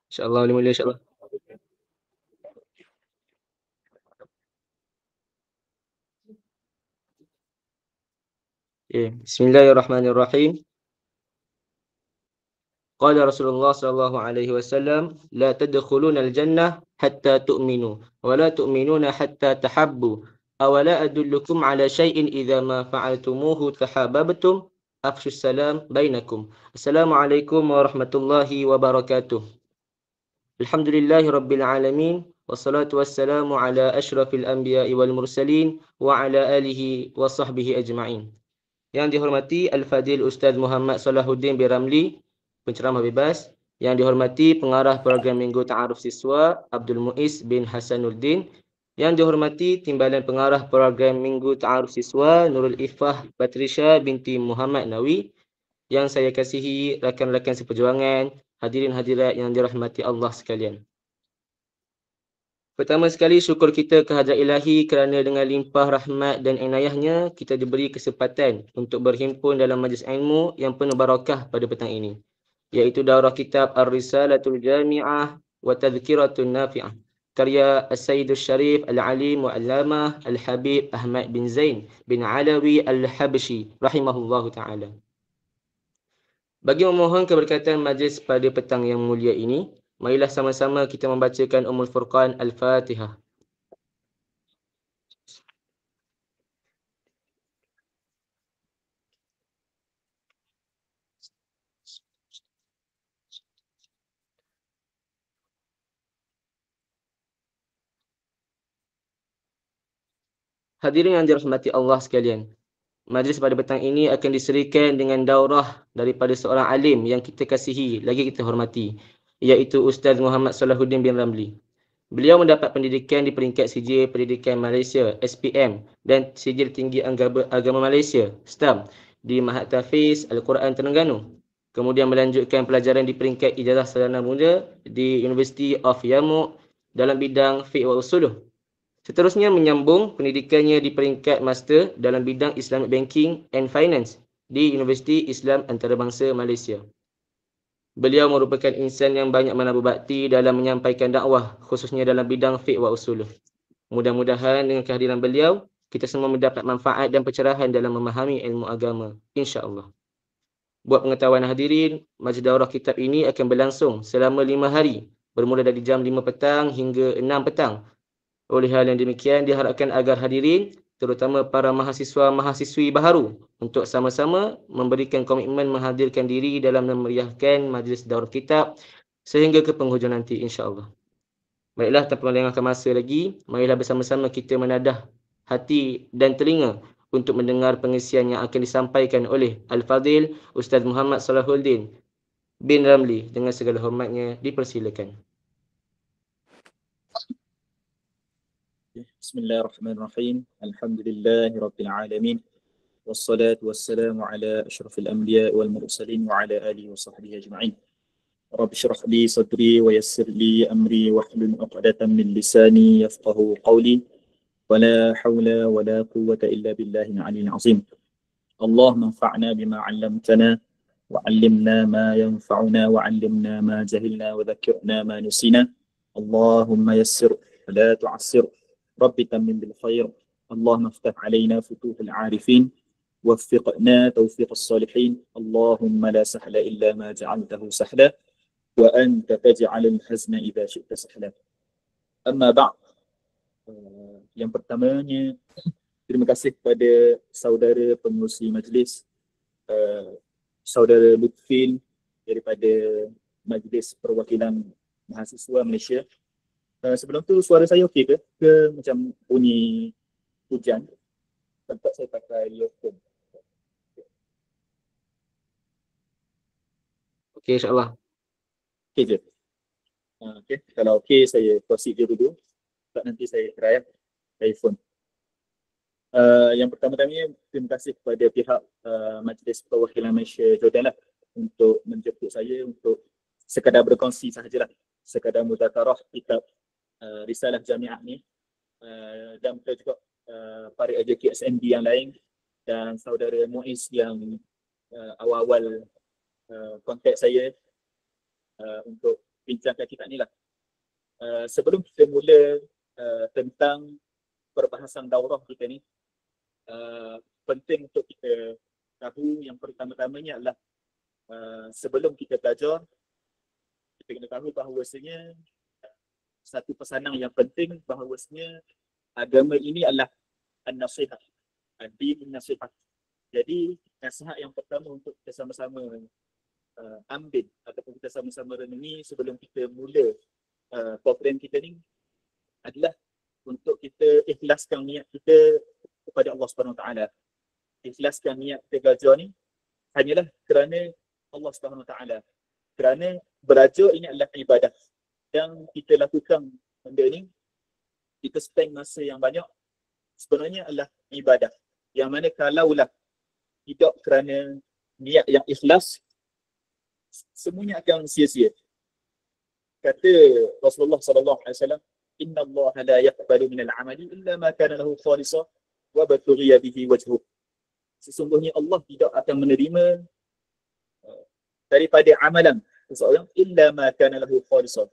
InsyaAllah boleh mula insyaAllah. Okay. Bismillahirrahmanirrahim. Qala Rasulullah sallallahu alaihi wasallam, la tadkhuluna al-jannah hatta tu'minu wa la tu'minuna hatta tahabbu. Awala adullukum ala syai'in idza ma fa'altumuhu tahabbabtum afshus salam bainakum. Assalamualaikum warahmatullahi wabarakatuh. Alhamdulillahi rabbil alamin wassalatu wassalamu ala asyrafil anbiya'i wal mursalin wa ala alihi wa sahbihi ajma'in. Yang dihormati Al-Fadil Ustaz Muhammad Salahuddin bin Ramli, penceramah bebas. Yang dihormati pengarah program Minggu Ta'aruf Siswa Abdul Muiz bin Hasanuddin. Yang dihormati timbalan pengarah program Minggu Ta'aruf Siswa Nurul Ifah Patrisha binti Muhammad Nawi. Yang saya kasihi rakan-rakan seperjuangan, hadirin hadirat yang dirahmati Allah sekalian. Pertama sekali, syukur kita kehadrat ilahi kerana dengan limpah rahmat dan inayahnya, kita diberi kesempatan untuk berhimpun dalam majlis ilmu yang penuh barakah pada petang ini, iaitu daurah kitab Ar-Risalatul Jami'ah wa Tadhkiratun Nafi'ah, karya As-Sayyidul Syarif Al-Alim wa Allamah Al-Habib Ahmad bin Zain bin Alawi Al-Habshi rahimahullahu ta'ala. Bagi memohon keberkatan majlis pada petang yang mulia ini, marilah sama-sama kita membacakan Ummul Furqan Al-Fatihah. Hadirin yang dirahmati Allah sekalian, majlis pada petang ini akan diserikan dengan daurah daripada seorang alim yang kita kasihi, lagi kita hormati, iaitu Ustaz Muhammad Salahuddin bin Ramli. Beliau mendapat pendidikan di peringkat Sijil Pendidikan Malaysia (SPM) dan Sijil Tinggi Agama Malaysia (STAM) di Mahat Tahfiz Al-Quran Terengganu. Kemudian melanjutkan pelajaran di peringkat Ijazah Sarjana Muda di University of Yarmouk dalam bidang Fiqh wa Usuluh. Seterusnya menyambung pendidikannya di peringkat Master dalam bidang Islamic Banking and Finance di Universiti Islam Antarabangsa Malaysia. Beliau merupakan insan yang banyak menabur bakti dalam menyampaikan dakwah, khususnya dalam bidang fiqh wa usuluh. Mudah-mudahan dengan kehadiran beliau, kita semua mendapat manfaat dan pencerahan dalam memahami ilmu agama, insya-Allah. Buat pengetahuan hadirin, majlis daurah kitab ini akan berlangsung selama 5 hari, bermula dari jam 5 petang hingga 6 petang. Oleh hal yang demikian, diharapkan agar hadirin, terutama para mahasiswa-mahasiswi baharu, untuk sama-sama memberikan komitmen menghadirkan diri dalam memeriahkan majlis daurah kitab sehingga ke penghujung nanti, insya-Allah. Baiklah, tanpa melengahkan masa lagi, marilah bersama-sama kita menadah hati dan telinga untuk mendengar pengisian yang akan disampaikan oleh Al-Fadil Ustaz Muhammad Salahuddin bin Ramli. Dengan segala hormatnya, dipersilakan. Bismillahirrahmanirrahim. Alhamdulillahi rabbil alamin. Wassalatu wassalamu ala asyrafil anbiya wal mursalin wa ala alihi wa sahbihi ajma'in. Rabbi shrah li sadri wa yassir li amri wahlul 'uqdatam min lisani yafqahu qawli. Wala hawla wala quwwata illa billahil 'aliyyil 'azim. Allahumma anfa'na bima 'allamtana wa 'allimna ma yanfa'una wa 'allimna ma jahilna wa dhakkirna ma nusina. Allahumma yassir wa la tu'assir. رب تمم بالخير. اللهم افتح علينا فتوح العارفين وفقنا توفيق الصالحين. اللهم لا سهل إلا ما جعلته سهلا وأنت تجعل الحزن إذا شئت سهلا. أما بعد, yang pertamanya, terima kasih kepada saudara pengerusi majlis, saudara Lutfil daripada Majlis Perwakilan Mahasiswa Malaysia. Sebelum tu suara saya okey ke? Ke macam bunyi hujan? Tempat saya pakai earphone. Okey, insya-Allah. Okey je? Okey, kalau okey saya proceed je dulu. Tak nanti saya try iPhone. Yang pertama-tama, terima kasih kepada pihak Majlis Perwakilan Malaysia Jordan lah untuk menjemput saya untuk sekadar berkongsi sahajalah, sekadar muzakarah kitab Risalah Jami'ah ni, dan juga para AJK SMB yang lain dan saudara Muiz yang awal-awal kontak saya untuk bincangkan kitab ni lah. Sebelum kita mula tentang perbahasan daurah kita ni, penting untuk kita tahu yang pertama-tamanya adalah sebelum kita belajar, kita kena tahu bahawasanya satu pesanan yang penting bahawasanya agama ini adalah an-nasihat, ad-din nasihat. Jadi nasihat yang pertama untuk kita sama-sama ambil ataupun kita sama-sama renungi sebelum kita mula program kita ni adalah untuk kita ikhlaskan niat kita kepada Allah Subhanahu Wa Taala. Ikhlaskan niat kita belajar ni hanyalah kerana Allah Subhanahu Wa Taala. Kerana belajar ini adalah ibadah. Yang kita lakukan benda ni, kita spend masa yang banyak sebenarnya adalah ibadah. Yang mana kalaulah tidak kerana niat yang ikhlas, semuanya akan sia-sia. Kata Rasulullah sallallahu alaihi wasallam, "Inna Allah la yaqbalu min al-'amali illa ma kana lahu khalisan wa batughiya bihi wajhuh." Sesungguhnya Allah tidak akan menerima daripada amalan seseorang illa ma kana lahu khalisan,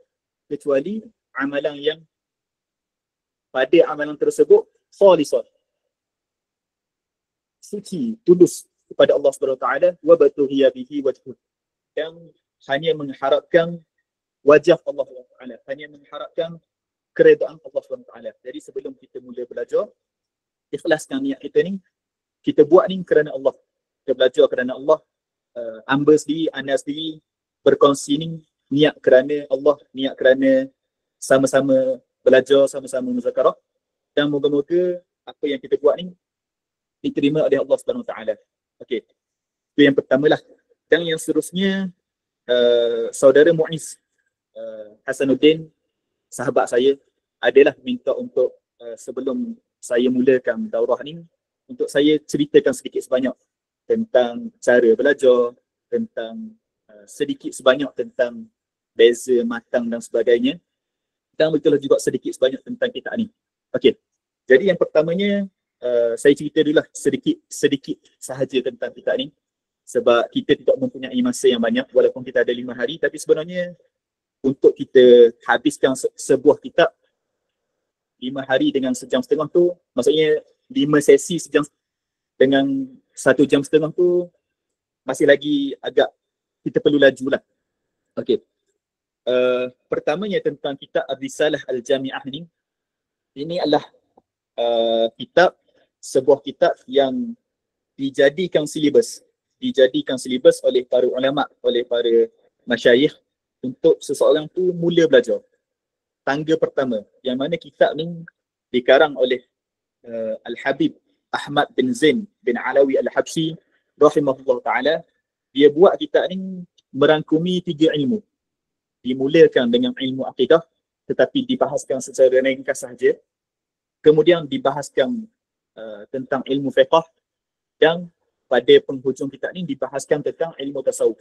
kecuali amalan yang pada amalan tersebut khalisan, suci, tulus kepada Allah Subhanahu Wa Taala, wa batughiya bihi wajhuh, yang hanya mengharapkan wajah Allah Subhanahu Wa Taala, hanya mengharapkan keredaan Allah Subhanahu Wa Taala. Jadi sebelum kita mula belajar, ikhlaskan niat kita ni, kita buat ni kerana Allah. Kita belajar kerana Allah. Amba sendiri, anda sendiri berkongsi ni niat kerana Allah, niat kerana sama-sama belajar, sama-sama muzakarah, dan moga-moga apa yang kita buat ni diterima oleh Allah Subhanahu Wa Taala. Okey. Itu yang pertamalah. Dan yang seterusnya, saudara Muiz Hasanuddin, sahabat saya, adalah minta untuk sebelum saya mulakan daurah ni, untuk saya ceritakan sedikit sebanyak tentang cara belajar, tentang sedikit sebanyak tentang beza matang dan sebagainya, dan betul juga sedikit sebanyak tentang kitab ni. Okey. Jadi yang pertamanya, saya cerita dulu lah sedikit sahaja tentang kitab ni, sebab kita tidak mempunyai masa yang banyak walaupun kita ada 5 hari, tapi sebenarnya untuk kita habiskan sebuah kitab 5 hari dengan sejam setengah tu, maksudnya 5 sesi sejam dengan 1 jam setengah tu, masih lagi agak kita perlu laju lah. Okey. Pertamanya tentang kitab Ar-Risalah Al-Jami'ah ni, ini adalah sebuah kitab yang dijadikan silibus oleh para ulama, oleh para masyayikh untuk seseorang tu mula belajar. Tangga pertama, yang mana kitab ni dikarang oleh Al-Habib Ahmad bin Zain bin Alawi Al-Habsyi rahimahullah ta'ala. Dia buat kitab ni merangkumi 3 ilmu. Dimulakan dengan ilmu akidah, tetapi dibahaskan secara ringkas sahaja. Kemudian dibahaskan tentang ilmu fiqh, dan pada penghujung kitab ni dibahaskan tentang ilmu tasawuf.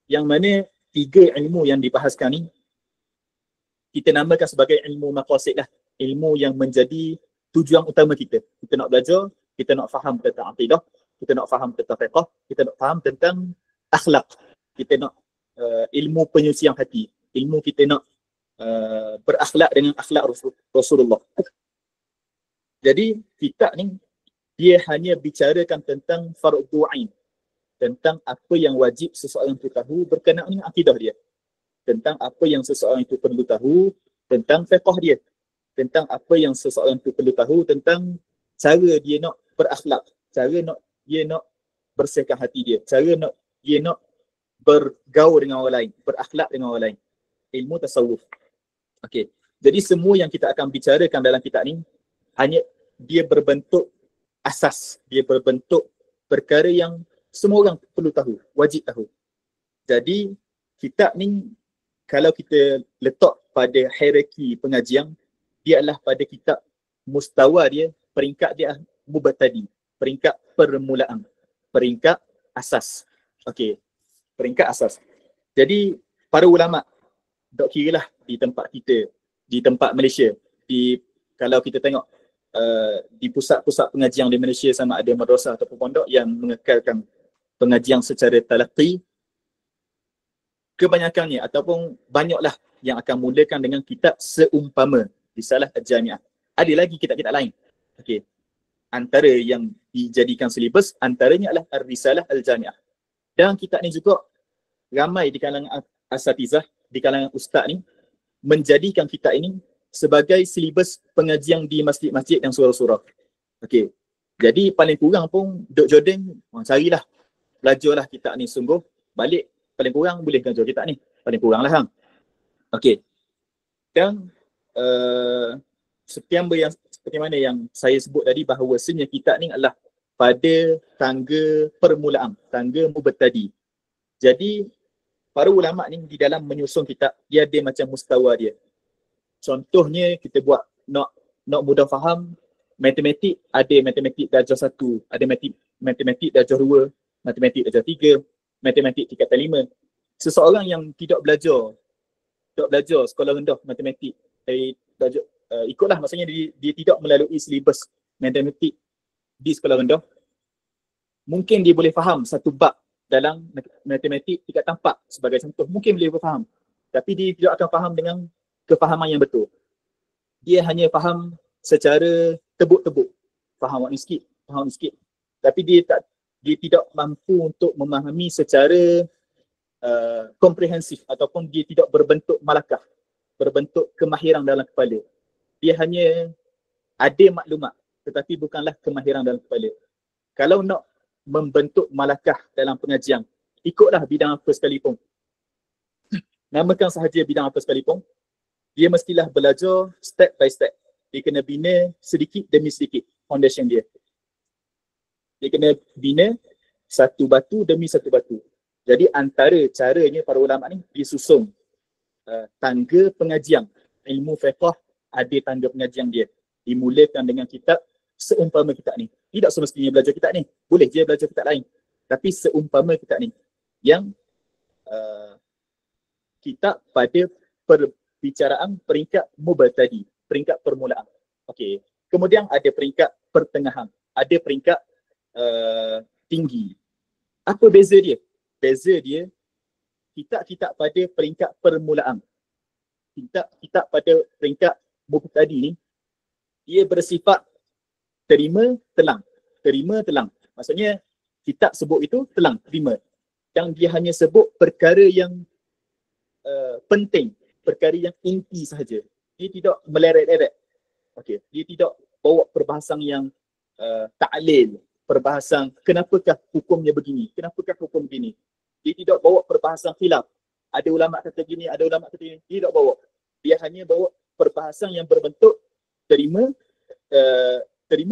Yang mana 3 ilmu yang dibahaskan ni kita namakan sebagai ilmu maqasid lah. Ilmu yang menjadi tujuan utama kita. Kita nak belajar, kita nak faham tentang akidah, kita nak faham tentang fiqh, kita nak faham tentang akhlak, kita nak ilmu penyucian hati, ilmu kita nak berakhlak dengan akhlak Rasulullah. Jadi kitab ni dia hanya bicarakan tentang fardu ain, tentang apa yang wajib seseorang itu tahu berkenaan dengan akidah dia, tentang apa yang seseorang itu perlu tahu tentang fiqh dia, tentang apa yang seseorang itu perlu tahu tentang cara dia nak berakhlak, cara dia nak bersihkan hati dia, cara dia nak bergaul dengan orang lain, berakhlak dengan orang lain. Ilmu tasawuf. Okey. Jadi semua yang kita akan bicarakan dalam kitab ni hanya dia berbentuk asas, dia berbentuk perkara yang semua orang perlu tahu, wajib tahu. Jadi kitab ni kalau kita letak pada hierarki pengajian, dia adalah pada kitab mustawa dia, peringkat dia mubtadi, peringkat permulaan, peringkat asas. Okey, peringkat asas. Jadi para ulama, tak kira lah di tempat kita, di tempat Malaysia, kalau kita tengok di pusat-pusat pengajian di Malaysia, sama ada madrasah ataupun pondok yang mengekalkan pengajian secara talaqi, kebanyakannya ataupun banyaklah yang akan mulakan dengan kitab seumpama Risalah Al-Jami'ah. Ada lagi kitab-kitab lain. Okey. Antara yang dijadikan silibus antaranya adalah Ar-Risalah Al-Jami'ah. Dan kitab ni juga ramai di kalangan asatizah, di kalangan ustaz ni menjadikan kitab ini sebagai silibus pengajian di masjid-masjid dan surau-surau. Okey. Jadi paling kurang pun duk Jordan, carilah, belajarlah kitab ni sungguh, balik paling kurang boleh belajar kitab ni. Paling kurang lah hang. Okey. Dan seperti mana yang saya sebut tadi, bahawasanya kitab ni adalah pada tangga permulaan, tangga mubtadi. Jadi para ulama ni di dalam menyusun kitab, dia ada macam mustawa dia. Contohnya kita buat nak mudah faham, matematik ada matematik darjah 1, ada matematik darjah 2, matematik darjah 3, matematik tingkatan 5. Seseorang yang tidak belajar sekolah rendah matematik ikutlah, maksudnya dia tidak melalui silibus matematik di sekolah rendah, mungkin dia boleh faham satu bab dalam matematik tingkatan 4 sebagai contoh, mungkin boleh faham, tapi dia tidak akan faham dengan kefahaman yang betul. Dia hanya faham secara tebuk-tebuk, faham ni sikit, tapi dia tidak mampu untuk memahami secara komprehensif, ataupun dia tidak berbentuk malakah, berbentuk kemahiran dalam kepala. Dia hanya ada maklumat tetapi bukanlah kemahiran dalam kepala. Kalau nak membentuk malakah dalam pengajian, ikutlah bidang apa sekalipun, namakan sahaja bidang apa sekalipun, dia mestilah belajar step by step. Dia kena bina sedikit demi sedikit foundation dia. Dia kena bina satu batu demi satu batu. Jadi antara caranya para ulama ni disusun tangga pengajian. Ilmu fiqh ada tangga pengajian dia. Dimulakan dengan kitab seumpama kitab ni. Tidak semestinya belajar kitab ni. Boleh je belajar kitab lain. Tapi seumpama kitab ni. Yang kitab pada perbicaraan peringkat mubtadi, peringkat permulaan. Okey. Kemudian ada peringkat pertengahan. Ada peringkat tinggi. Apa beza dia? Beza dia, kitab-kitab pada peringkat permulaan, kitab pada peringkat mubtadi ni, dia bersifat terima telang. Maksudnya kitab sebut itu telang, terima. Dan dia hanya sebut perkara yang penting, perkara yang inti sahaja. Dia tidak meleret-leret. Okey, dia tidak bawa perbahasan yang ta'lil, perbahasan kenapakah hukumnya begini, kenapakah hukum begini. Dia tidak bawa perbahasan khilaf. Ada ulama kata gini, ada ulama kata gini. Dia tidak bawa. Dia hanya bawa perbahasan yang berbentuk terima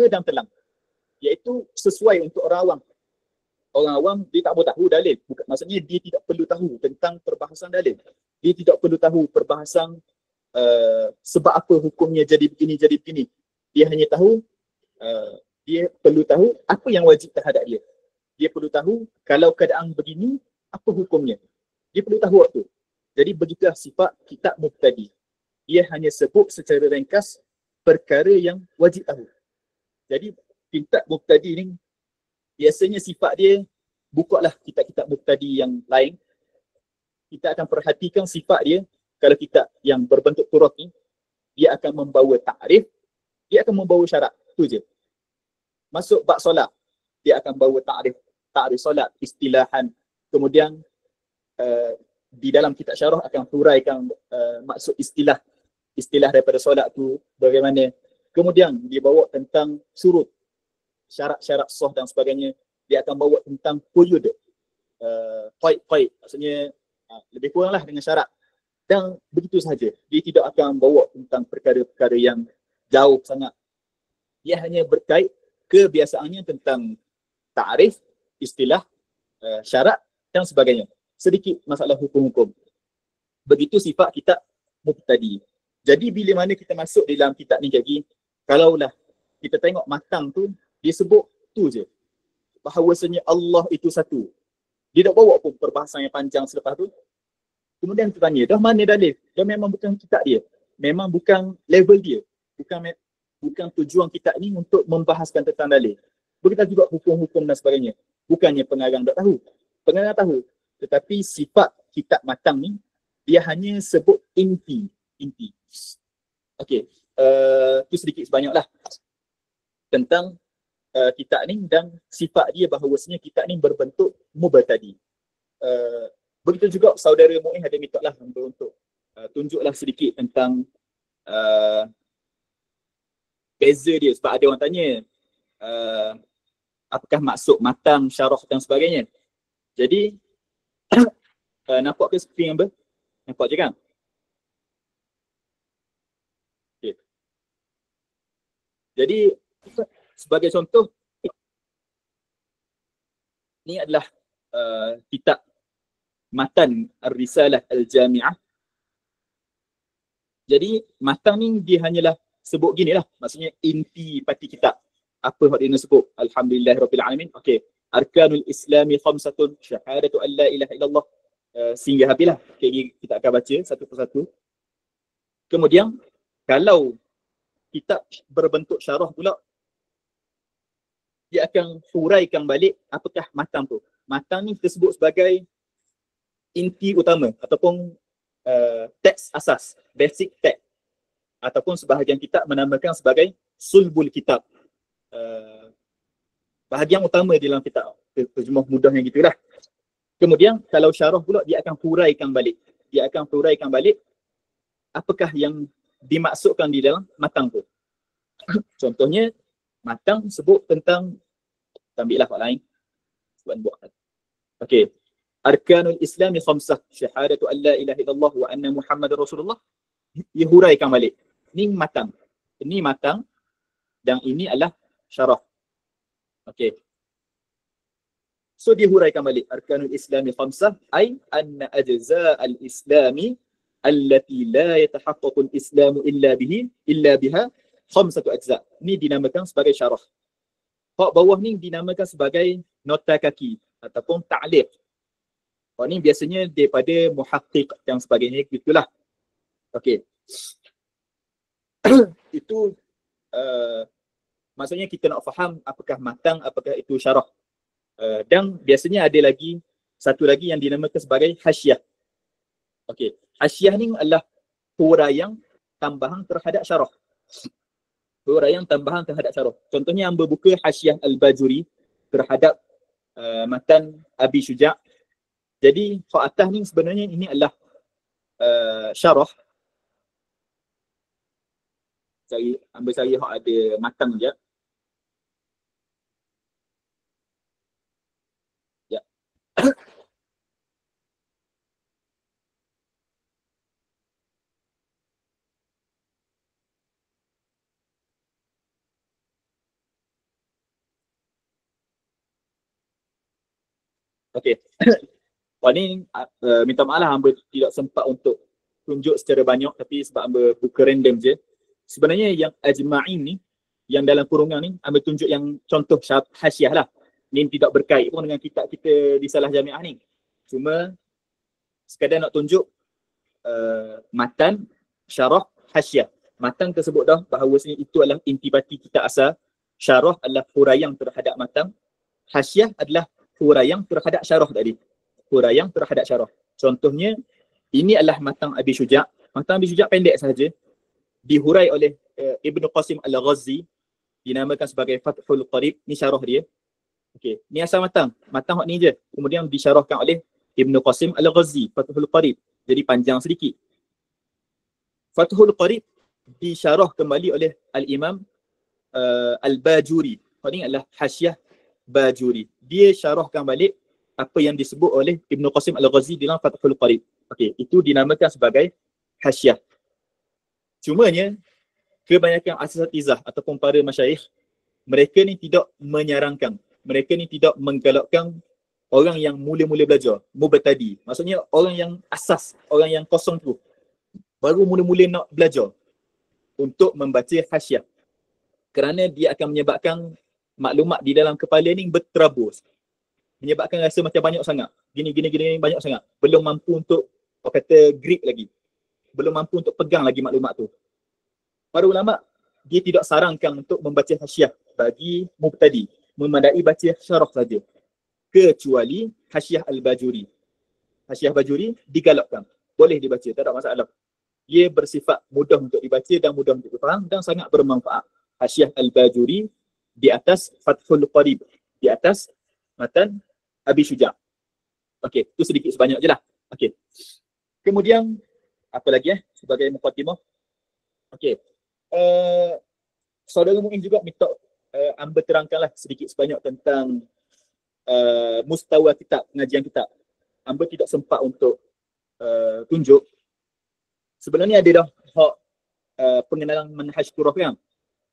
dan telang. Iaitu sesuai untuk orang awam. Orang awam dia tak boleh tahu dalil. Maksudnya dia tidak perlu tahu tentang perbahasan dalil. Dia tidak perlu tahu perbahasan sebab apa hukumnya jadi begini. Dia hanya tahu, dia perlu tahu apa yang wajib terhadap dia. Dia perlu tahu kalau keadaan begini, apa hukumnya. Dia perlu tahu waktu. Jadi begitulah sifat kitab mubtadi. Dia hanya sebut secara ringkas perkara yang wajib tahu. Jadi kitab mubtadi ni biasanya sifat dia, bukalah kitab-kitab mubtadi yang lain, kita akan perhatikan sifat dia. Kalau kitab yang berbentuk turuk ni, dia akan membawa ta'rif, dia akan membawa syarat. Itu je. Masuk bab solat, dia akan bawa ta'rif solat, istilahan. Kemudian di dalam kitab syarah akan huraikan maksud istilah daripada solat tu bagaimana. Kemudian dia bawa tentang surut, syarat-syarat sah dan sebagainya. Dia akan bawa tentang quyud, qaid, maksudnya lebih kuranglah dengan syarat. Dan begitu sahaja. Dia tidak akan bawa tentang perkara-perkara yang jauh sangat. Dia hanya berkait kebiasaannya tentang ta'rif, istilah, syarat dan sebagainya. Sedikit masalah hukum-hukum. Begitu sifat kitab mubtadi. Jadi bila mana kita masuk dalam kitab ni lagi, kalaulah kita tengok matang tu, dia sebut tu je, bahawasanya Allah itu satu. Dia tak bawa pun perbahasan yang panjang selepas tu. Kemudian kita tanya, dah mana dalil? Dah memang bukan kitab dia. Memang bukan level dia. Bukan tujuan kitab ni untuk membahaskan tentang dalil. Begitu juga hukum-hukum dan sebagainya. Bukannya pengarang tak tahu. Pengarang tahu. Tetapi sifat kitab matang ni, dia hanya sebut inti. Okey, itu sedikit sebanyak lah tentang kitab ni dan sifat dia bahawasanya kitab ni berbentuk mubtadi. Begitu juga saudara Muin ada minta lah untuk tunjuklah sedikit tentang beza dia, sebab ada orang tanya apakah maksud matang, syarah dan sebagainya. Jadi nampak ke screen apa? Nampak je kan? Okay. Jadi sebagai contoh, ni adalah kitab Matan Ar-Risalah Al-Jami'ah. Jadi matang ni dia hanyalah sebut gini lah, maksudnya inti pati kitab. Apa yang dia sebut? Alhamdulillahirrabbilalamin. Okey. Arkanul Islami khamsatun, syahadatu an la ilaha illallah. Sehingga habislah. Okay, kita akan baca satu persatu. Kemudian, kalau kitab berbentuk syarah pula, dia akan huraikan balik apakah matang tu. Matang ni kita sebut sebagai inti utama ataupun teks asas, basic text, ataupun sebahagian kitab menamakan sebagai sulbul kitab, bahagian utama di dalam kitab. Terjemah mudah yang gitulah. Kemudian kalau syarah pula, dia akan huraikan balik. Apakah yang dimaksudkan di dalam matang tu. Contohnya, matang sebut tentang, ambillah part lain sebab buat. Okey. Arkanul Islami khamsah, syahadatu an la ilaha illallah wa anna Muhammadar Rasulullah. Dia huraikan balik. Ini matang. Dan ini adalah syarah. Okey. So dia huraikan balik. Arkanul Islami khamsah ay anna ajza'al Islami allati la yatahaqqaqul Islamu illa biha khamsatu ajza'. Ini dinamakan sebagai syarah. Hak bawah ni dinamakan sebagai nota kaki ataupun ta'liq. Hak ni biasanya daripada muhaqqiq dan sebagainya, gitulah. Okey. Itu maksudnya kita nak faham apakah matang, apakah itu syarah. Dan biasanya ada lagi satu lagi yang dinamakan sebagai hasyiah. Okey, hasyiah ni adalah huraian tambahan terhadap syarah. Contohnya hamba buka hasyiah Al-Bajuri terhadap matan Abi Syuja'. Jadi hak atas ni sebenarnya ini adalah syarah. Hamba cari hak ada matang je. Ya. Okey. Wah ni minta maaf lah hamba tidak sempat untuk tunjuk secara banyak, tapi sebab hamba buka random je. Sebenarnya yang ajma'in ni, yang dalam kurungan ni, hamba tunjuk yang contoh hasyiah lah. Ni tidak berkait pun dengan kitab kita di Salah Jami'ah ni. Cuma sekadar nak tunjuk matan, syarah, hasyiah. Matan tersebut dah bahawasanya itu adalah intibati kitab asal. Syarah adalah huraian terhadap matan. Hasyiah adalah huraian terhadap syarah tadi. Contohnya, ini adalah matan Abi Syuja'. Matan Abi Syuja' pendek sahaja. Dihurai oleh Ibn Qasim Al-Ghazi. Dinamakan sebagai Fathul Qarib. Ni syarah dia. Okey, ni asal matan. Matan hak ni je. Kemudian disyarahkan oleh Ibn Qasim Al-Ghazi. Fathul Qarib. Jadi panjang sedikit. Fathul Qarib disyarah kembali oleh Al-Imam Al-Bajuri. Hak ni adalah hasyiah Bajuri. Dia syarahkan balik apa yang disebut oleh Ibn Qasim Al-Ghazi dalam Fathul Qarib. Okey, itu dinamakan sebagai hasyiah. Cumanya, kebanyakan asatizah ataupun para masyayikh, mereka ni tidak menyarankan, mereka ni tidak menggalakkan orang yang mula-mula belajar, mubtadi. Maksudnya orang yang asas, orang yang kosong tu, baru mula-mula nak belajar untuk membaca hasyiah. Kerana dia akan menyebabkan maklumat di dalam kepala ni berterabus. Menyebabkan rasa macam banyak sangat. Gini banyak sangat. Belum mampu untuk, orang kata, grip lagi. Belum mampu untuk pegang lagi maklumat tu. Para ulama, dia tidak sarankan untuk membaca hasyiah bagi mubtadi. Memadai baca syarah saja. Kecuali hasyiah Al-Bajuri. Hasyiah Bajuri digalakkan. Boleh dibaca, tak ada masalah. Ia bersifat mudah untuk dibaca dan mudah untuk difaham dan sangat bermanfaat. Hasyiah Al-Bajuri di atas Fathul Qarib, di atas matan Abi Syuja'. Okey, itu sedikit sebanyak je lah. Okey. Kemudian, apa lagi sebagai mukadimah? Okey. Saudara Muin juga minta Amba terangkanlah sedikit sebanyak tentang mustawa kitab, pengajian kitab. Amba tidak sempat untuk tunjuk. Sebenarnya ada dah hak pengenalan manhaj turah kan.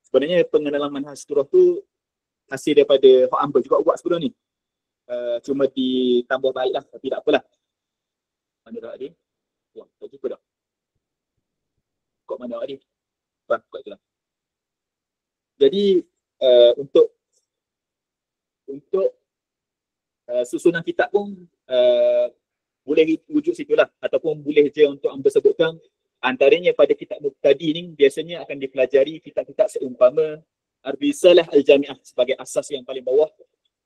Sebenarnya pengenalan manhaj turah tu hasil daripada hak Amba juga buat sebelum ni. Cuma ditambah baik lah, tapi tak apalah. Mana dah Adik? Wah, tak jumpa dah. Kok mana Adik? Bah, kat itulah. Jadi untuk susunan kitab pun boleh wujud situlah, ataupun boleh je untuk Amba sebutkan antaranya pada kitab Muqtadi ni biasanya akan dipelajari kitab-kitab seumpama Ar-Risalah Al-Jami'ah sebagai asas yang paling bawah.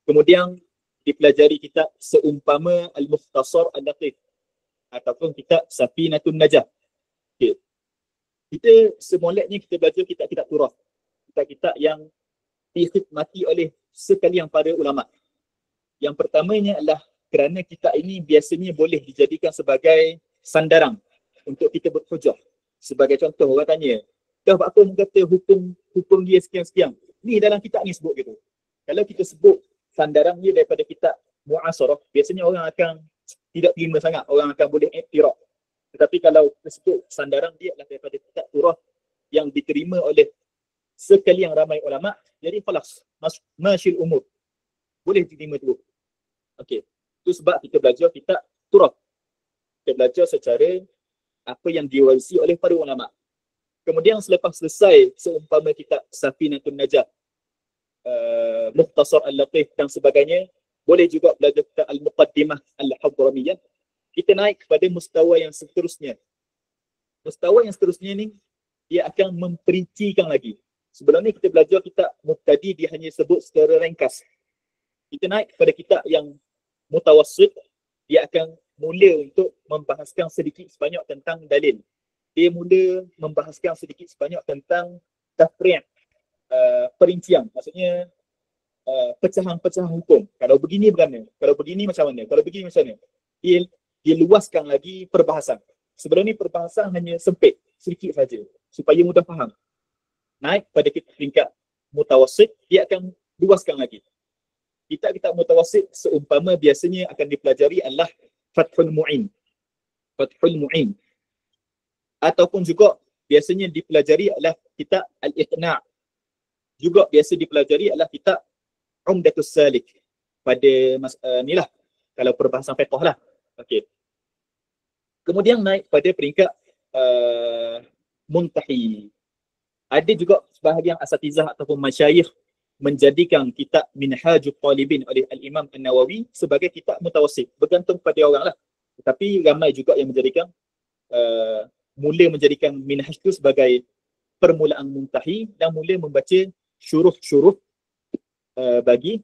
Kemudian dipelajari kitab seumpama Al-Mukhtasar Al-Latif ataupun kitab Safinatun Najah. Okay. Kita semoleknya kita belajar kitab-kitab turah, kitab-kitab yang dikhidmati oleh sekalian para ulama. Yang pertamanya adalah kerana kitab ini biasanya boleh dijadikan sebagai sandaran untuk kita berhujah. Sebagai contoh, orang tanya, dah apa mu kata hukum dia sekian-sekian. Ni dalam kitab ni sebut gitu. Kalau kita sebut sandaran dia daripada kitab Mu'asarah, biasanya orang akan tidak terima sangat, orang akan boleh iktiraf. Tetapi kalau tersebut sandaran dia adalah daripada kitab turah yang diterima oleh sekalian ramai ulama, jadi falas, masyil umur. Boleh diterima tu. Okey. Itu sebab kita belajar kitab turah. Kita belajar secara apa yang diwarisi oleh para ulama. Kemudian selepas selesai seumpama kitab Safinatun Najah, Mukhtasar Al-Latif dan sebagainya, boleh juga belajar kitab Al-Muqaddimah Al-Hadramiyah. Kita naik kepada mustawa yang seterusnya. Mustawa yang seterusnya ni, dia akan memperincikan lagi. Sebelum ni kita belajar kitab Muqtadi, dia hanya sebut secara ringkas. Kita naik kepada kitab yang mutawassit, dia akan mula untuk membahaskan sedikit sebanyak tentang dalil. Dia mula membahaskan sedikit sebanyak tentang tafri', perincian. Maksudnya pecahan-pecahan hukum. Kalau begini bagaimana? Kalau begini macam mana? Kalau begini macam mana? Dia luaskan lagi perbahasan. Sebelum ni perbahasan hanya sempit, sedikit saja, supaya mudah faham. Naik pada peringkat mutawassit, dia akan luaskan lagi. Kitab-kitab mutawassit seumpama biasanya akan dipelajari adalah Fathul Mu'in. Fathul Mu'in. Ataupun juga biasanya dipelajari adalah kitab Al-Iqna'. Juga biasa dipelajari adalah kitab Umdatus Salik. Pada ni lah, kalau perbahasan fiqh lah. Okey. Kemudian naik pada peringkat Muntahi. Ada juga sebahagian asatizah ataupun masyayikh menjadikan kitab Minhajul Talibin oleh Al-Imam An-Nawawi sebagai kitab mutawassit. Bergantung pada orang lah. Tetapi ramai juga yang menjadikan mula menjadikan Minhaj itu sebagai permulaan muntahi dan mula membaca syuruh-syuruh bagi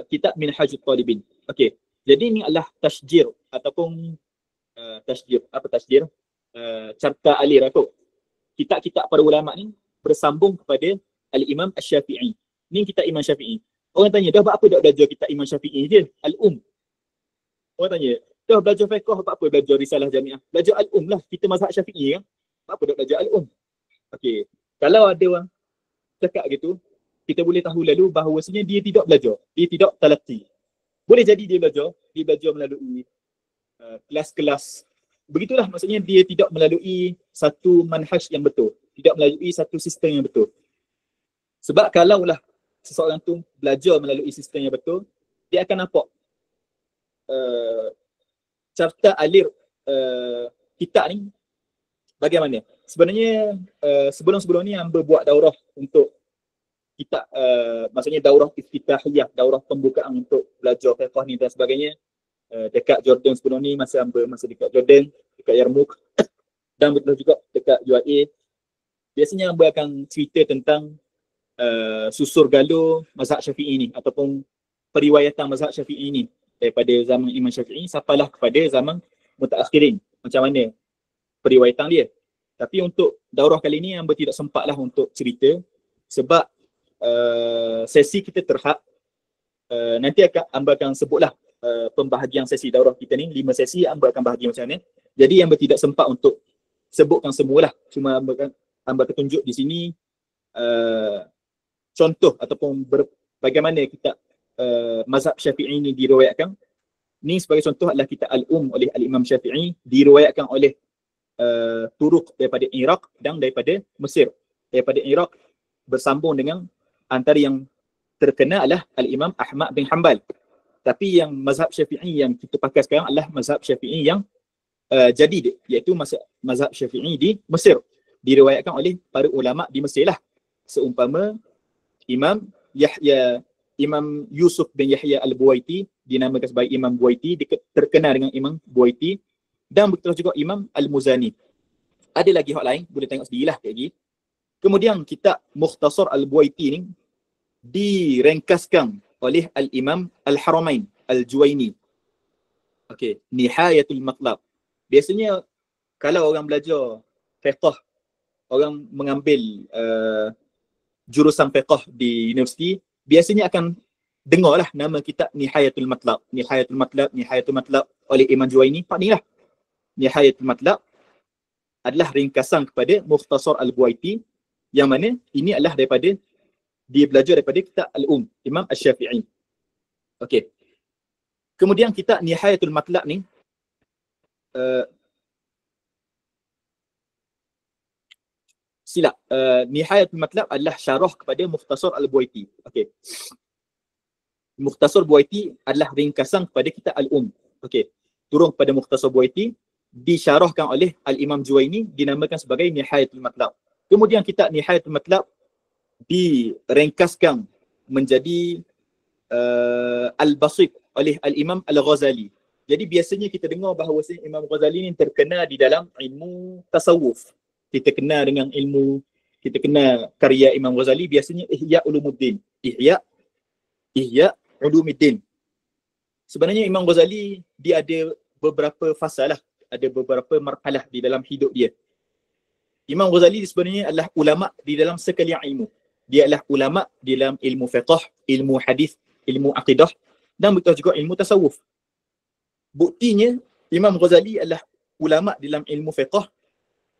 kitab Minhajul Talibin. Okey. Jadi ini adalah tasjir ataupun tasjir. Apa tasjir? Carta alir aku. Kitab-kitab para ulama ni bersambung kepada Al-Imam Asy-Syafi'i. Ni kitab Imam Syafi'i. Orang tanya, dah apa dah belajar kitab Imam Syafi'i je? Orang tanya, dah belajar fiqh apa belajar Risalah Jami'ah? Belajar Al-Um lah. Kita mazhab Syafi'i kan? Apa dah belajar Al-Um? Okey. Kalau ada orang cakap gitu, kita boleh tahu lalu bahawasanya dia tidak belajar. Dia tidak talaqi. Boleh jadi dia belajar melalui kelas-kelas. Begitulah, maksudnya dia tidak melalui satu manhaj yang betul. Tidak melalui satu sistem yang betul. Sebab kalaulah seseorang tu belajar melalui sistem yang betul, dia akan nampak carta alir kitab ni bagaimana. Sebenarnya sebelum-sebelum ni Amba buat daurah untuk kitab, maksudnya daurah iftitahiyah, daurah pembukaan untuk belajar fiqh ni dan sebagainya dekat Jordan sebelum ni, masa dekat Jordan, dekat Yarmouk dan betul juga dekat UAE. Biasanya Amba akan cerita tentang susur galur mazhab Syafi'i ni ataupun periwayatan mazhab Syafi'i ni. daripada zaman Imam Syafi'i sampailah kepada zaman mutaakhirin. Macam mana periwayatan dia. Tapi untuk daurah kali ni hamba tidak sempatlah untuk cerita sebab sesi kita terhad. Nanti hamba akan sebutlah pembahagian sesi daurah kita ni, 5 sesi hamba akan bahagi macam mana. Jadi hamba tidak sempat untuk sebutkan semualah. Cuma hamba akan tunjuk di sini contoh ataupun bagaimana kita mazhab Syafi'i ini diriwayatkan. Ni sebagai contoh adalah kitab Al-Umm oleh Al-Imam Syafi'i, diriwayatkan oleh turuk daripada Iraq dan daripada Mesir. Daripada Iraq bersambung dengan antara yang terkenal adalah Al-Imam Ahmad bin Hanbal. Tapi yang mazhab Syafi'i yang kita pakai sekarang adalah mazhab Syafi'i yang jadid, iaitu mazhab Syafi'i di Mesir. Diriwayatkan oleh para ulama di Mesir lah. Seumpama Imam Yusuf bin Yahya Al-Buwaiti, dinamakan sebagai Imam Buwaiti, terkenal dengan Imam Buwaiti, dan begitu juga Imam Al-Muzani. Ada lagi hak lain, boleh tengok sendirilah lagi. Kemudian kitab Mukhtasar Al-Buwaiti ni direngkaskan oleh Al-Imam Al-Haramain Al-Juwaini. Okey, Nihayatul Matlab. Biasanya kalau orang belajar fiqh, orang mengambil jurusan fiqh di universiti, biasanya akan dengarlah nama kitab Nihayatul Matlab. Nihayatul Matlab oleh Imam Juwaini. Pak ni lah. Nihayatul Matlab adalah ringkasan kepada Mukhtasar Al-Buwaiti, yang mana ini adalah dia belajar daripada kitab Al-Umm, Imam Asy-Syafi'i. Okey. Kemudian kitab Nihayatul Matlab ni Nihayatul Matlab adalah syarah kepada Mukhtasar Al-Buwaiti. Okey. Mukhtasar Buwaiti adalah ringkasan kepada kitab Al-Umm. Okey. Turun kepada Mukhtasar Buwaiti, disyarahkan oleh Al-Imam Juwaini, dinamakan sebagai Nihayatul Matlab. Kemudian kitab Nihayatul Matlab direngkaskan menjadi Al-Basit oleh Al-Imam Al-Ghazali. Jadi biasanya kita dengar bahawa Imam Ghazali ni terkenal di dalam ilmu tasawuf. Kita kenal dengan ilmu, kita kenal karya Imam Ghazali, biasanya Ihya Ulumuddin. Ihya Ulumuddin. Sebenarnya Imam Ghazali dia ada beberapa fasa lah, ada beberapa marhalah di dalam hidup dia. Imam Ghazali sebenarnya adalah ulama di dalam sekalian ilmu. Dia adalah ulama di dalam ilmu fiqh, ilmu hadis, ilmu akidah, dan betul juga ilmu tasawuf. Buktinya Imam Ghazali adalah ulama dalam ilmu fiqh.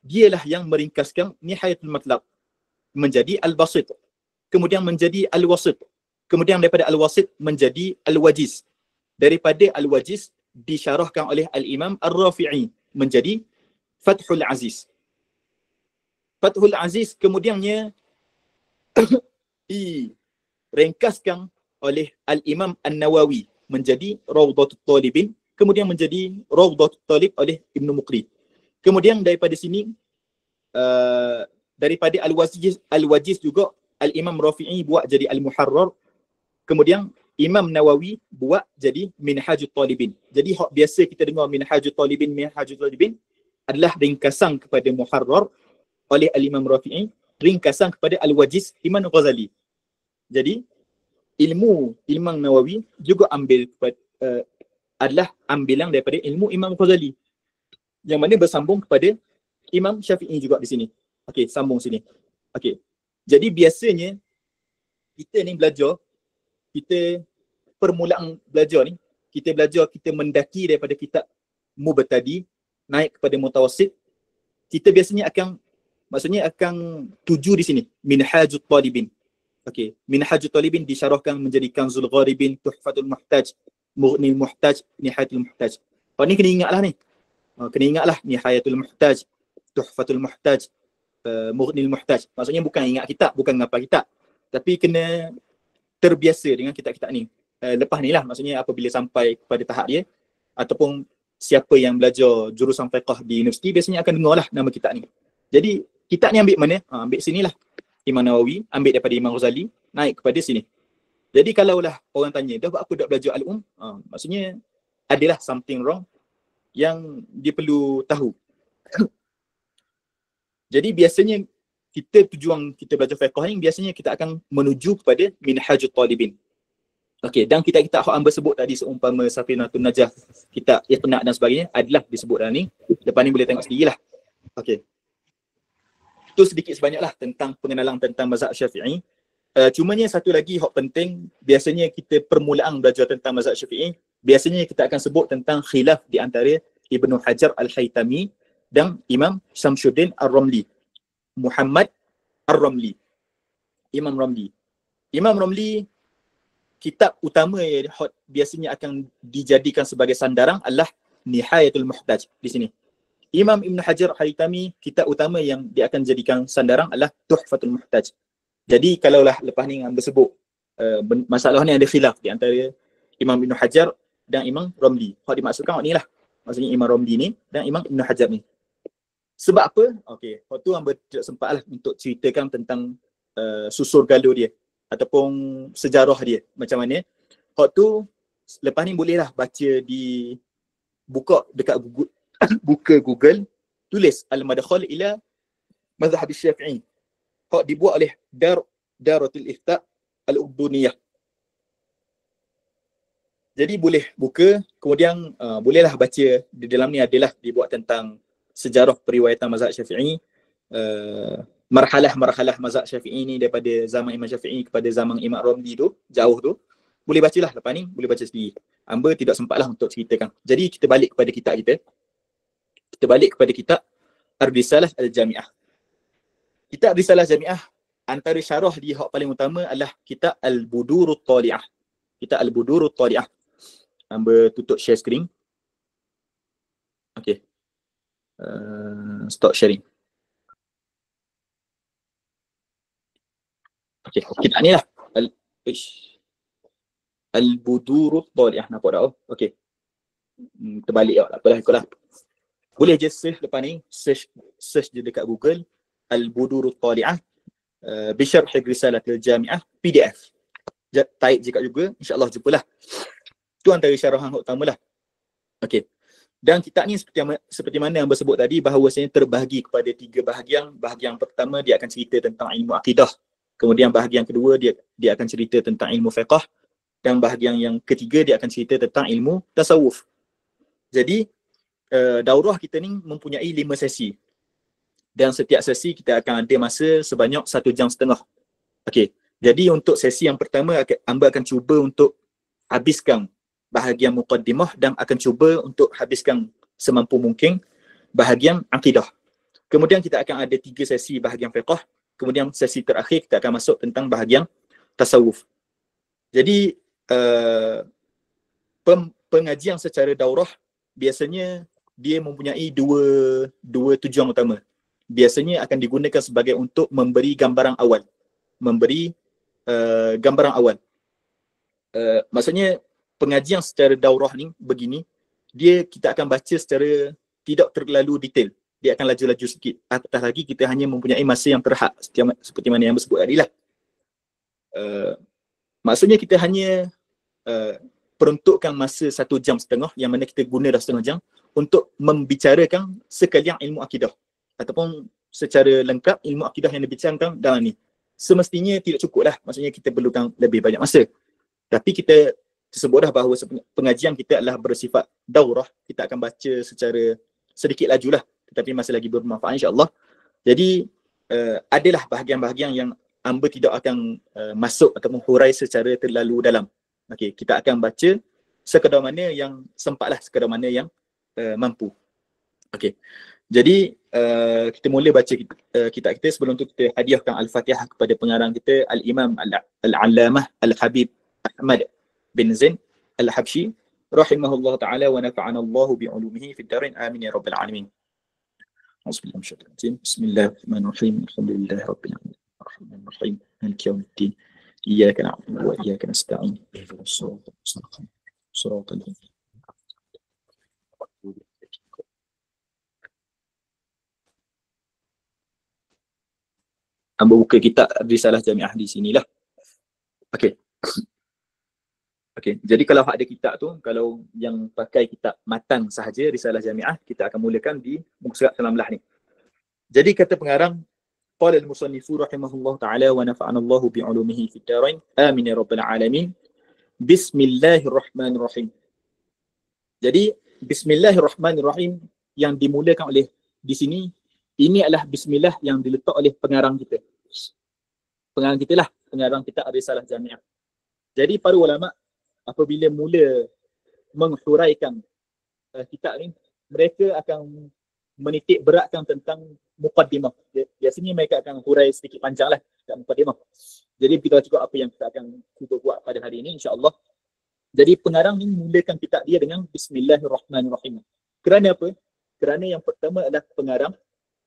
Dialah yang meringkaskan Nihayatul Matlab menjadi Al-Basit, kemudian menjadi Al-Wasit, kemudian daripada Al-Wasit menjadi Al-Wajiz. Daripada Al-Wajiz disyarahkan oleh Al-Imam Ar-Rafi'i menjadi Fathul Aziz. Fathul Aziz kemudiannya direngkaskan oleh Al-Imam An-Nawawi menjadi Rawdatul Talibin, kemudian menjadi Rawdatul Talib oleh Ibn Muqri. Kemudian daripada sini, daripada Al-Wajiz juga Al-Imam Rafi'i buat jadi Al-Muharrar. Kemudian Imam Nawawi buat jadi Minhajul Talibin. Jadi biasa kita dengar Minhajul Talibin adalah ringkasan kepada Muharrar oleh Al-Imam Rafi'i, ringkasan kepada Al-Wajiz Imam Ghazali. Jadi ilmu Imam Nawawi juga adalah ambilan daripada ilmu Imam Ghazali, yang mana bersambung kepada Imam Syafi'i juga di sini. Okey, sambung sini. Okey. Jadi biasanya kita ni belajar, kita permulaan belajar ni, kita mendaki daripada kitab Mubtadi naik kepada Mutawassit. Kita biasanya akan tuju di sini Minhajul Talibin. Okey, Minhajul Talibin disyarahkan menjadi Kanzul Gharibin, Tuhfatul Muhtaj, Mughnil Muhtaj, Nihayatul Muhtaj. Ni kena ingatlah ni. Kena ingatlah Nihayatul Muhtaj, Tuhfatul Muhtaj, Mughnil Muhtaj. Maksudnya bukan ingat kitab, bukan ngapal kitab, tapi kena terbiasa dengan kitab-kitab ni. Lepas ni lah, maksudnya apabila sampai kepada tahap dia, ataupun siapa yang belajar jurusan fiqh di universiti biasanya akan dengar lah nama kitab ni. Jadi kitab ni ambil mana? Ambil sinilah. Imam Nawawi ambil daripada Imam Ghazali, naik kepada sini. Jadi kalaulah orang tanya, dah buat apa dah belajar Al-Umm? Maksudnya adalah something wrong yang dia perlu tahu. Jadi biasanya tujuan kita belajar fiqh ni, biasanya kita akan menuju kepada Minhajul Talibin. Okey, dan kitab-kitab hak hamba sebut tadi seumpama Safinatun Najah, kitab Iqna' dan sebagainya adalah disebut dalam ni. Lepas ni boleh tengok sendirilah. Okey. Itu sedikit sebanyaklah tentang pengenalan tentang mazhab Syafi'i. Cumanya satu lagi hak penting, biasanya kita permulaan belajar tentang mazhab Syafi'i, biasanya kita akan sebut tentang khilaf di antara Ibnu Hajar Al-Haytami dan Imam Syamsuddin Ar-Ramli. Muhammad Ar-Ramli. Imam Ramli. Imam Ramli, kitab utama yang biasanya akan dijadikan sebagai sandaran adalah Nihayatul Muhtaj di sini. Imam Ibn Hajar Al-Haytami, kitab utama yang dia akan jadikan sandaran adalah Tuhfatul Muhtaj. Jadi kalaulah lepas ni hamba sebut masalah ni ada khilaf di antara Imam Ibn Hajar dan Imam Ramli. Hak dimaksudkan ni lah. Maksudnya Imam Ramli ni dan Imam Ibn Hajar ni. Sebab apa? Okey, hak tu hamba tidak sempatlah untuk ceritakan tentang susur galur dia ataupun sejarah dia macam mana. Hak tu lepas ni bolehlah baca di buka dekat Google, buka Google, tulis Al-Madkhal ila Mazhab Syafi'i. Hak dibuat oleh Daratul Ifta' Al-Urduniyah. Jadi boleh buka, kemudian bolehlah baca. Di dalam ni adalah dibuat tentang sejarah periwayatan mazhab Syafi'i, marhalah-marhalah mazhab Syafi'i ni daripada zaman Imam Syafi'i kepada zaman Imam Ramli tu, jauh tu. Boleh bacalah lepas ni, boleh baca sendiri. Hamba tidak sempatlah untuk ceritakan. Jadi kita balik kepada kitab kita. Kita balik kepada kitab Ar-Risalah Al-Jami'ah. Kitab Risalah Jami'ah, antara syarah dia hak paling utama adalah kitab Al-Budurut Tali'ah. Kitab Al-Budurut Tali'ah. Hamba tutup share screen. Okey. Stop sharing. Okey, kitab ni lah. Al-Budurut Tali'ah. Nampak tak? Okey. Terbalik tak apalah, ikutlah. Boleh je search lepas ni, search je dekat Google Al-Budurut Tali'ah Bisyarh Risalah Al-Jami'ah PDF. Type je kat juga, insya-Allah jumpalah. Itu antara syarahan utama lah. Okey. Dan kitab ni seperti mana yang bersebut tadi, bahawasanya terbahagi kepada 3 bahagian. Bahagian pertama dia akan cerita tentang ilmu akidah. Kemudian bahagian kedua dia akan cerita tentang ilmu fiqh, dan bahagian yang ketiga dia akan cerita tentang ilmu tasawuf. Jadi daurah kita ni mempunyai 5 sesi. Dan setiap sesi kita akan ada masa sebanyak 1 jam setengah. Okey. Jadi untuk sesi yang pertama, hamba akan cuba untuk habiskan bahagian muqaddimah dan akan cuba untuk habiskan semampu mungkin bahagian akidah. Kemudian kita akan ada 3 sesi bahagian fiqh. Kemudian sesi terakhir kita akan masuk tentang bahagian tasawuf. Jadi pengajian secara daurah biasanya dia mempunyai dua tujuan utama. Biasanya akan digunakan sebagai untuk memberi gambaran awal. Gambaran awal. Maksudnya pengajian secara daurah ni begini, kita akan baca secara tidak terlalu detail. Dia akan laju-laju sikit. Apatah lagi kita hanya mempunyai masa yang terhad seperti mana yang bersebut tadi lah. Maksudnya kita hanya peruntukkan masa 1 jam setengah, yang mana kita guna dah setengah jam untuk membicarakan sekalian ilmu akidah ataupun secara lengkap ilmu akidah yang dibicarakan dalam ni. Semestinya tidak cukup lah, maksudnya kita perlukan lebih banyak masa. Tapi kita tersebut dah bahawa pengajian kita adalah bersifat daurah. Kita akan baca secara sedikit laju lah, tetapi masih lagi bermanfaat insya-Allah. Jadi adalah bahagian-bahagian yang hamba tidak akan masuk atau menghurai secara terlalu dalam. Okey, kita akan baca sekadar mana yang sempatlah, sekadar mana yang mampu. Okey. Jadi kita mula baca kitab kita. Sebelum tu kita hadiahkan Al-Fatihah kepada pengarang kita, Al-Imam Al-Allamah Al-Habib Ahmad bin Zain Al-Habsyi rahimahullah ta'ala wa nafa'ana Allah bi'ulumihi fid darin amin ya rabbal alamin. Bismillahirrahmanirrahim. Alhamdulillahirabbil alamin. Arrahmanir rahim. Maliki yaumiddin. Iyyaka na'budu wa iyyaka nasta'in. Ihdinas siratal mustaqim. Siratal ladzina hamba buka kitab Risalah Jami'ah di sinilah. Okey. Okey, jadi kalau ada kitab tu, kalau yang pakai kitab matan sahaja Risalah Jami'ah, kita akan mulakan di muka surat 19 ni. Jadi kata pengarang, qala al-musannifu rahimahullah ta'ala wa nafa'ana Allahu bi'ulumihi fid darain amin ya rabbal alamin. Bismillahirrahmanirrahim. Jadi Bismillahirrahmanirrahim yang dimulakan oleh di sini, ini adalah bismillah yang diletak oleh pengarang kita. Pengarang kita lah, pengarang kita Ar-Risalah Jami'ah. Jadi para ulama apabila mula menghuraikan kitab ni, mereka akan menitik beratkan tentang muqaddimah. Biasanya mereka akan hurai sedikit panjang lah kat muqaddimah. Jadi kita tengok apa yang kita akan cuba buat pada hari ini insya-Allah. Jadi pengarang ni mulakan kitab dia dengan Bismillahirrahmanirrahim. Kerana apa? Kerana yang pertama adalah pengarang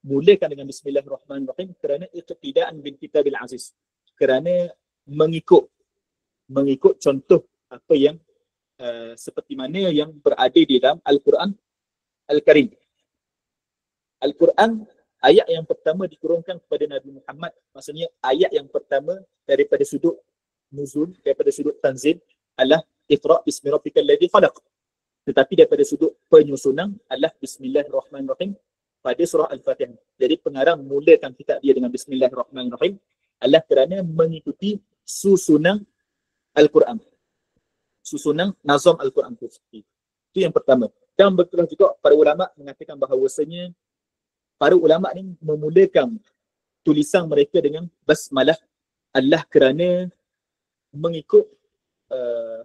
mulakan dengan Bismillahirrahmanirrahim kerana iqtidaan bil kitabil aziz. Kerana mengikut contoh apa yang seperti mana yang berada di dalam Al-Quran Al-Karim. Al-Quran ayat yang pertama diturunkan kepada Nabi Muhammad, maksudnya ayat yang pertama daripada sudut nuzul, daripada sudut tanzil adalah Iqra' bismi rabbikal ladzi khalaq. Tetapi daripada sudut penyusunan adalah Bismillahirrahmanirrahim pada surah Al-Fatihah. Jadi pengarang mulakan kitab dia dengan Bismillahirrahmanirrahim adalah kerana mengikuti susunan Al-Quran. Susunan nazam Al-Quran itu. Itu yang pertama. Dan betul juga para ulama mengatakan bahawasanya para ulama ni memulakan tulisan mereka dengan basmalah adalah kerana mengikut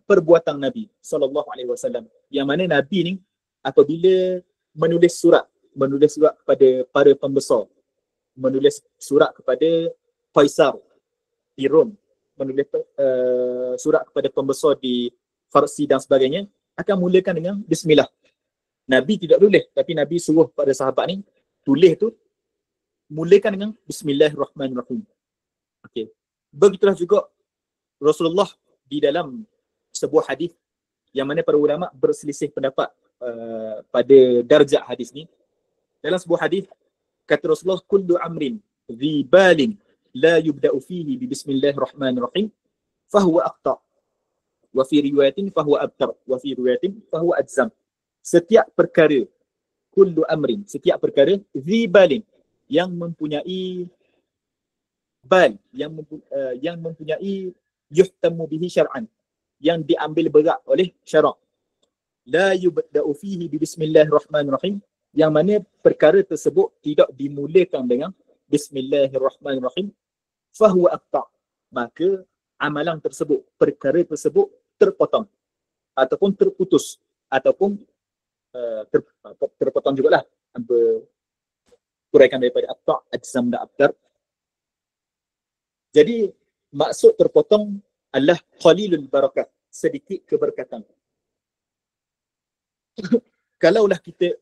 perbuatan Nabi SAW. Yang mana Nabi ni apabila menulis surat kepada para pembesar, menulis surat kepada Kaisar di Rom, menulis surat kepada pembesar di Farsi dan sebagainya, akan mulakan dengan Bismillah. Nabi tidak tulis, tapi Nabi suruh pada sahabat ni tulis tu mulakan dengan Bismillahirrahmanirrahim. Okey. Begitulah juga Rasulullah di dalam sebuah hadis yang mana para ulama berselisih pendapat pada darjah hadis ni. Dalam sebuah hadis kata Rasulullah, kullu amrin dhi balin la yubda'u fihi bi bismillahirrahmanirrahim fahuwa aqta. Wa fi riwayatin fahuwa abtar, wa fi riwayatin fahuwa adzam. Setiap perkara, kullu amrin, setiap perkara dhi balin yang mempunyai bal, yang mempunyai yuhtamu bihi syar'an, yang diambil berat oleh syarak. La yubda'u fihi bi bismillahirrahmanirrahim, yang mana perkara tersebut tidak dimulakan dengan Bismillahirrahmanirrahim, fahuwa aqta', maka amalan tersebut, perkara tersebut terpotong ataupun terputus ataupun terpotong jugalah, kuraikan daripada aqta', ajzam dan abtar. Jadi maksud terpotong adalah qalilul barakah, sedikit keberkatan. Kalaulah kita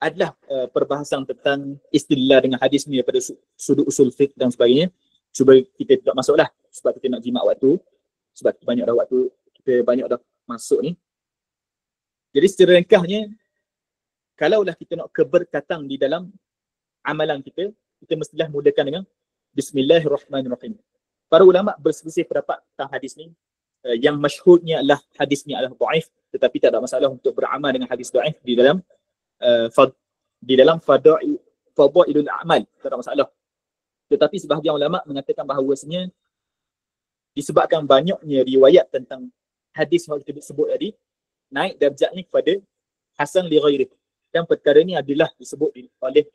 adalah perbahasan tentang istilah dengan hadis ni daripada sudut usul fiqh dan sebagainya, cuba kita tak masuklah sebab kita nak jimat waktu, sebab kita banyak dah masuk ni. Jadi secara ringkasnya, kalaulah kita nak keberkatan di dalam amalan kita, kita mestilah mulakan dengan Bismillahirrahmanirrahim. Para ulama berselisih pendapat tentang hadis ni. Yang masyhurnya adalah hadis ni adalah dhaif, tetapi tak ada masalah untuk beramal dengan hadis dhaif di dalam fadailul a'mal, tak ada masalah. Tetapi sebahagian ulama mengatakan bahawasanya disebabkan banyaknya riwayat tentang hadis yang kita sebut tadi, naik darjatnya kepada hasan li ghairi, dan perkara ini adalah disebut oleh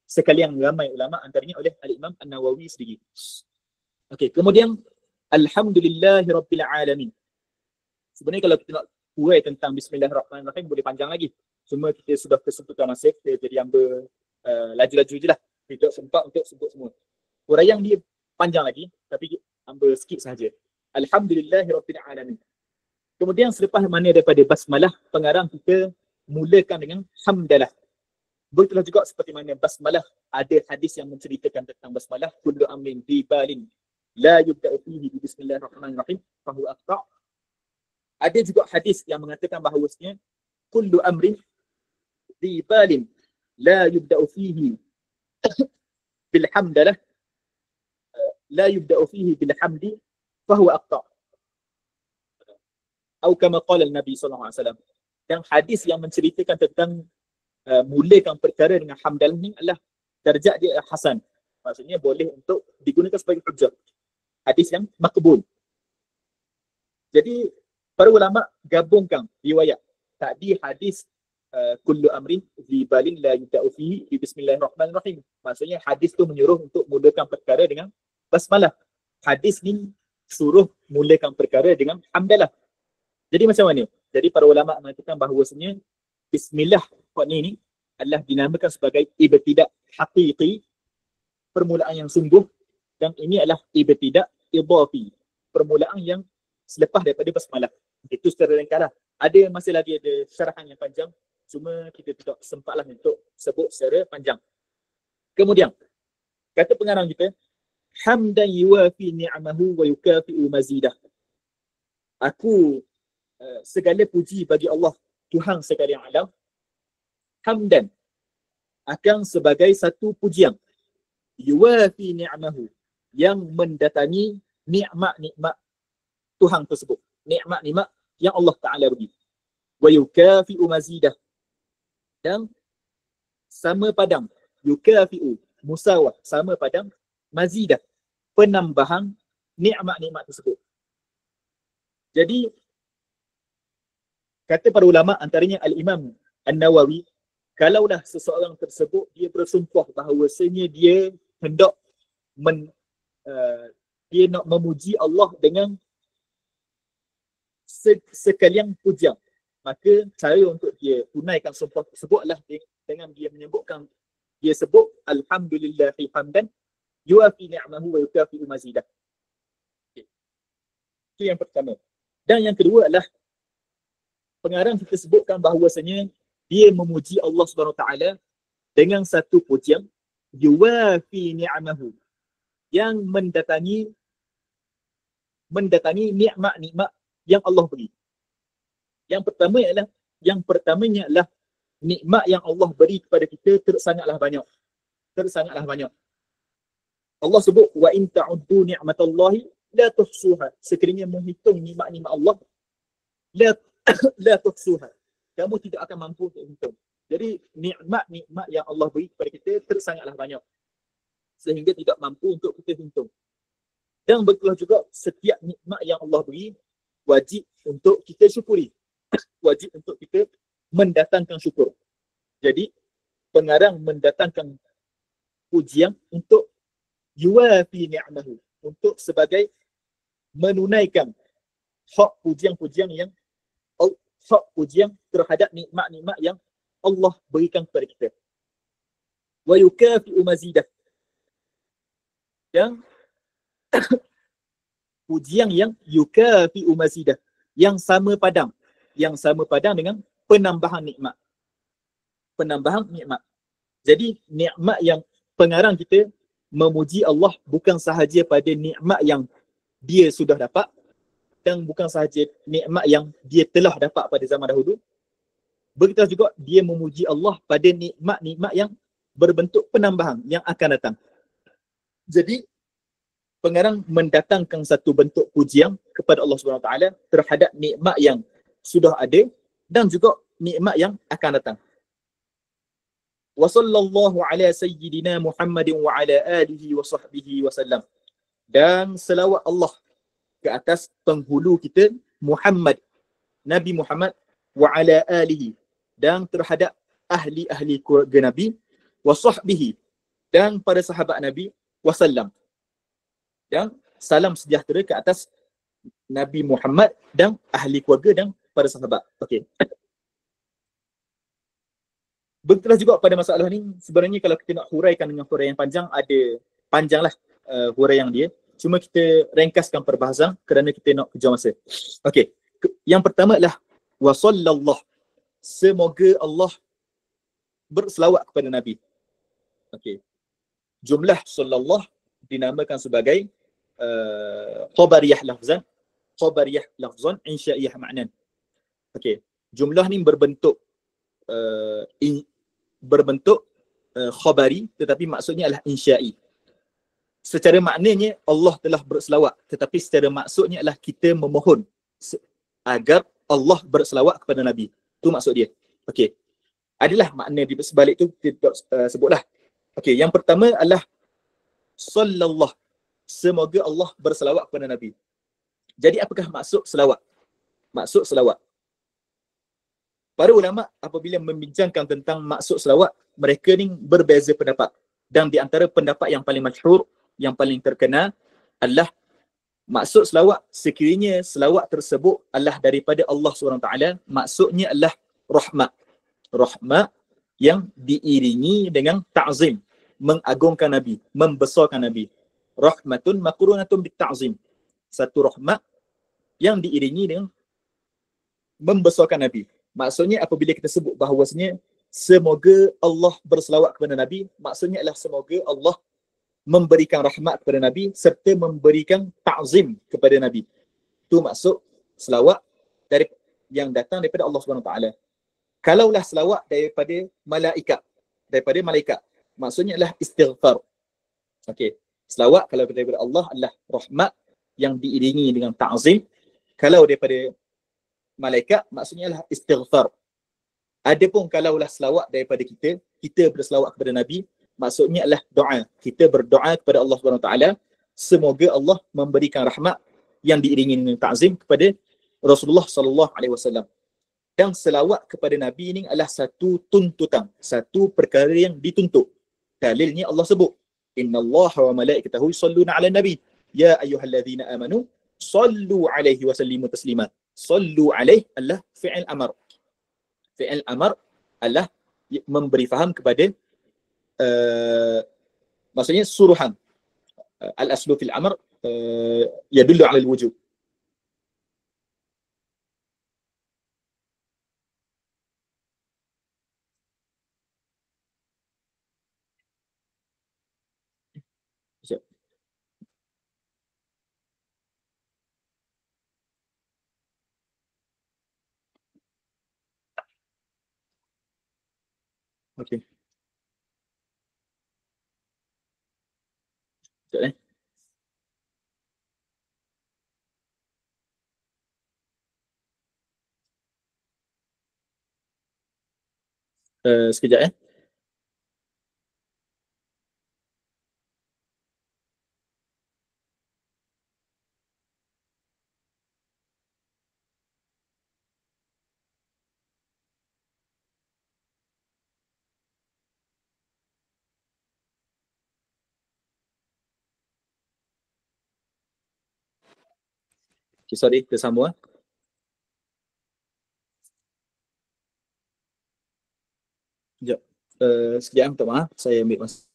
sekalian ramai ulama, antaranya oleh Al-Imam An-Nawawi sendiri. Okey, kemudian Alhamdulillahirabbil alamin. Sebenarnya kalau kita nak hurai tentang Bismillahirrahmanirrahim boleh panjang lagi. Cuma kita sudah kesemputan masa, kita jadi ambil laju-laju je lah. Tidak sempat untuk sebut semua. Huraian dia panjang lagi, tapi ambil sikit sahaja. Alhamdulillahirabbil alamin. Kemudian selepas mana daripada basmalah, pengarang kita mulakan dengan hamdalah. Begitulah juga seperti mana basmalah, ada hadis yang menceritakan tentang basmalah, kullu amrin bi balin la yubda'u fihi bi bismillahirrahmanirrahim fahuwa aqta'. Ada juga hadis yang mengatakan bahawasanya kullu amrin bi balin la yubda'u fihi bil hamdalah la yubda'u fihi bil hamdi fahuwa aqta'. Atau kama qala Nabi sallallahu alaihi wasallam. Dan hadis yang menceritakan tentang mulakan perkara dengan hamdalah ni adalah darjat dia hasan. Maksudnya boleh untuk digunakan sebagai hujjah. Hadis yang makbul. Jadi para ulama gabungkan riwayat tadi hadis kullu amrin di balin la yuta'u fihi bi bismillahirrahmanirrahim. Maksudnya hadis tu menyuruh untuk mulakan perkara dengan basmalah. Hadis ni suruh mulakan perkara dengan hamdalah. Jadi macam mana? Jadi para ulama mengatakan bahawasanya bismillah ni adalah dinamakan sebagai ibtidak haqiqi, permulaan yang sungguh, dan ini adalah ibtidak idafi, permulaan yang selepas daripada basmalah. Itu secara ringkaslah. Ada masih lagi ada syarahan yang panjang, cuma kita tidak sempatlah untuk sebut secara panjang. Kemudian kata pengarang kita, hamdan yuwafi ni'amahu wa yukafi'u mazidah. Aku segala puji bagi Allah, Tuhan sekalian alam. Hamdan akan sebagai satu pujian, yuwafi ni'amahu, yang mendatangi nikmat-nikmat Tuhan tersebut, nikmat-nikmat yang Allah Ta'ala bagi. Wa yukafi'u mazidah, dan sama padang, yukafi'u, musawah, sama padang, mazidah, penambahan nikmat-nikmat tersebut. Jadi kata para ulama, antaranya Al-Imam An-Nawawi, kalaulah seseorang tersebut dia bersumpah bahawasanya dia hendak dia nak memuji Allah dengan sekalian pujian, maka cara untuk dia tunaikan sumpah tersebut adalah dengan dia menyebutkan, dia sebut alhamdulillahi hamdan yuafi ni'mahu wa yukafi'u mazidah. Itu yang pertama. Dan yang kedua adalah pengarang kita sebutkan bahawasanya dia memuji Allah Subhanahu Wa Taala dengan satu pujian yuwafi ni'mahu, yang mendatangi nikmat-nikmat yang Allah beri. Yang pertamanya adalah nikmat yang Allah beri kepada kita sangatlah banyak. Allah sebut wa in ta'uddu ni'matallahi la tuhsuha. Sekiranya menghitung nikmat-nikmat Allah, la tuhsuha, kamu tidak akan mampu untuk hitung. Jadi nikmat-nikmat yang Allah beri kepada kita sangatlah banyak, sehingga tidak mampu untuk kita hitung. Dan betul juga setiap nikmat yang Allah beri wajib untuk kita syukuri. Wajib untuk kita mendatangkan syukur. Jadi pengarang mendatangkan pujian untuk yuwafi ni'mahu, untuk sebagai menunaikan hak pujian-pujian yang hak pujian terhadap nikmat-nikmat yang Allah berikan kepada kita. Wa yukafi'u mazidah, yang pujian yang yukafi'u mazidah, yang sama padang dengan penambahan nikmat. Jadi nikmat yang pengarang kita memuji Allah bukan sahaja pada nikmat yang dia sudah dapat, dan bukan sahaja nikmat yang dia telah dapat pada zaman dahulu, begitu juga dia memuji Allah pada nikmat-nikmat yang berbentuk penambahan yang akan datang. Jadi pengarang mendatangkan satu bentuk pujian kepada Allah Subhanahu Wa Taala terhadap nikmat yang sudah ada dan juga nikmat yang akan datang. Wa sallallahu ala sayyidina Muhammadin wa ala alihi wa sahbihi wa sallam. Dan selawat Allah ke atas penghulu kita Muhammad, Nabi Muhammad, wa ala alihi, dan terhadap ahli-ahli keluarga Nabi, wa sahbihi, dan pada sahabat Nabi, wasallam, dan salam sejahtera ke atas Nabi Muhammad dan ahli keluarga dan para sahabat. Okey. Begitulah juga pada masalah ni, sebenarnya kalau kita nak huraikan dengan huraian yang panjang, ada panjanglah huraian dia. Cuma kita ringkaskan perbahasan kerana kita nak kejar masa. Okey. Yang pertama adalah wa sallallahu, semoga Allah berselawat kepada Nabi. Okey. Jumlah sallallahu dinamakan sebagai khabariyah lafzan, insya'iyah maknan. Okey. Jumlah ni berbentuk khabari, tetapi maksudnya adalah insya'i. Secara maknanya Allah telah berselawat, tetapi secara maksudnya adalah kita memohon agar Allah berselawat kepada Nabi. Itu maksud dia. Okey. Adalah makna di sebalik tu kita sebutlah. Okey, yang pertama adalah sallallahu, semoga Allah berselawat kepada Nabi. Jadi apakah maksud selawat? Maksud selawat. Para ulama apabila membincangkan tentang maksud selawat, mereka ni berbeza pendapat. Dan di antara pendapat yang paling masyhur, yang paling terkenal adalah maksud selawat sekiranya selawat tersebut adalah daripada Allah SWT, maksudnya adalah rahmat. Rahmat yang diiringi dengan ta'zim, mengagungkan Nabi, membesarkan Nabi. Rahmatun makrunatun bitta'zim. Satu rahmat yang diiringi dengan membesarkan Nabi. Maksudnya apabila kita sebut bahawasanya semoga Allah berselawat kepada Nabi, maksudnya adalah semoga Allah memberikan rahmat kepada Nabi serta memberikan ta'zim kepada Nabi. Itu maksud selawat dari yang datang daripada Allah SWT. Kalaulah selawat daripada malaikat, maksudnya adalah istighfar. Okey. Selawat kalau daripada Allah adalah rahmat yang diiringi dengan ta'zim. Kalau daripada malaikat, maksudnya adalah istighfar. Adapun kalaulah selawat daripada kita berselawat kepada Nabi, maksudnya adalah doa. Kita berdoa kepada Allah SWT, semoga Allah memberikan rahmat yang diiringi dengan ta'zim kepada Rasulullah SAW. Dan selawat kepada Nabi ini adalah satu tuntutan, satu perkara yang dituntut. Dalilnya Allah sebut, innallaha wa malaikatahu yusalluna 'alan nabi ya ayyuhalladzina amanu sallu 'alaihi wa sallimu taslima. Sallu 'alaihi adalah fi'il amar. Fi'il amar adalah memberi faham kepada maksudnya suruhan. Al-aslu fil amr yadullu 'ala al-wujub. Okey. Sekejap sekejap. Okay, sorry, kita sambung. Sekejap. Sekejap, minta maaf. Saya ambil masa.